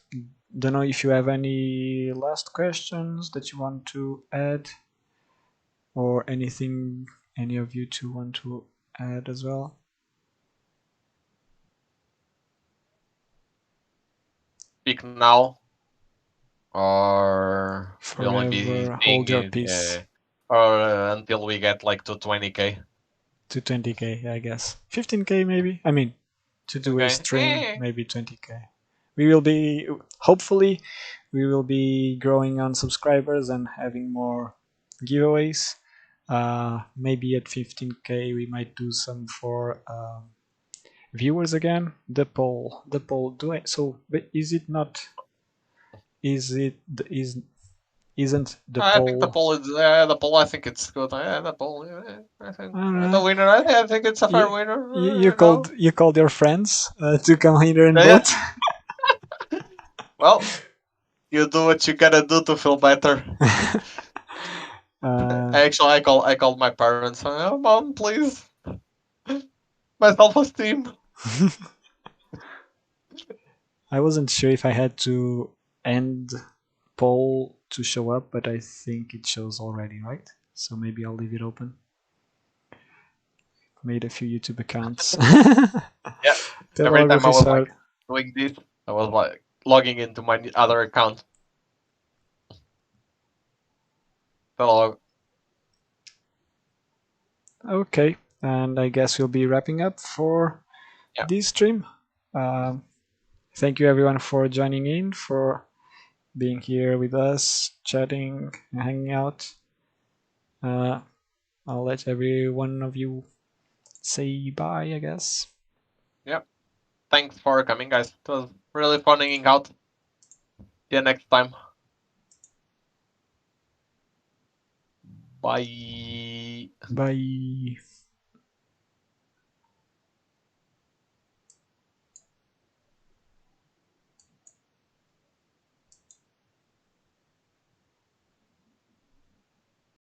Speaker 2: Don't know if you have any last questions that you want to add, or anything any of you two want to add as well.
Speaker 1: Speak now, or we'll only be
Speaker 2: Forever
Speaker 1: seeing
Speaker 2: hold your
Speaker 1: it,
Speaker 2: peace.
Speaker 1: or until we get like to 20k.
Speaker 2: To 20k, I guess. 15k maybe. I mean, to do a
Speaker 1: Okay.
Speaker 2: stream, maybe 20k. We will be, hopefully, we will be growing on subscribers and having more giveaways. Maybe at 15k we might do some for viewers again. The poll. Do I? So, but is it not? Is it is isn't the
Speaker 1: I think the
Speaker 2: poll?
Speaker 1: poll is the poll. I think it's good. Yeah, the poll. I think the
Speaker 2: Uh,
Speaker 1: winner. I think it's a fair
Speaker 2: you,
Speaker 1: winner.
Speaker 2: you called your friends to come here and
Speaker 1: Yeah.
Speaker 2: vote.
Speaker 1: Well, you do what you gotta do to feel better. Actually, I called my parents. Oh, Mom, please, my self-esteem.
Speaker 2: I wasn't sure if I had to end poll to show up, but I think it shows already, right? So maybe I'll leave it open. Made a few YouTube accounts.
Speaker 1: Yeah.
Speaker 2: The
Speaker 1: Every time I
Speaker 2: logos
Speaker 1: was like
Speaker 2: are.
Speaker 1: doing this, I was like logging into my other account. Hello.
Speaker 2: Okay, and I guess we'll be wrapping up for
Speaker 1: Yeah.
Speaker 2: this stream. Thank you everyone for joining in, for being here with us, chatting, and hanging out. I'll let every one of you say bye, I guess.
Speaker 1: Yeah. Thanks for coming, guys. It was really fun hanging out. See you next time. Bye.
Speaker 2: Bye.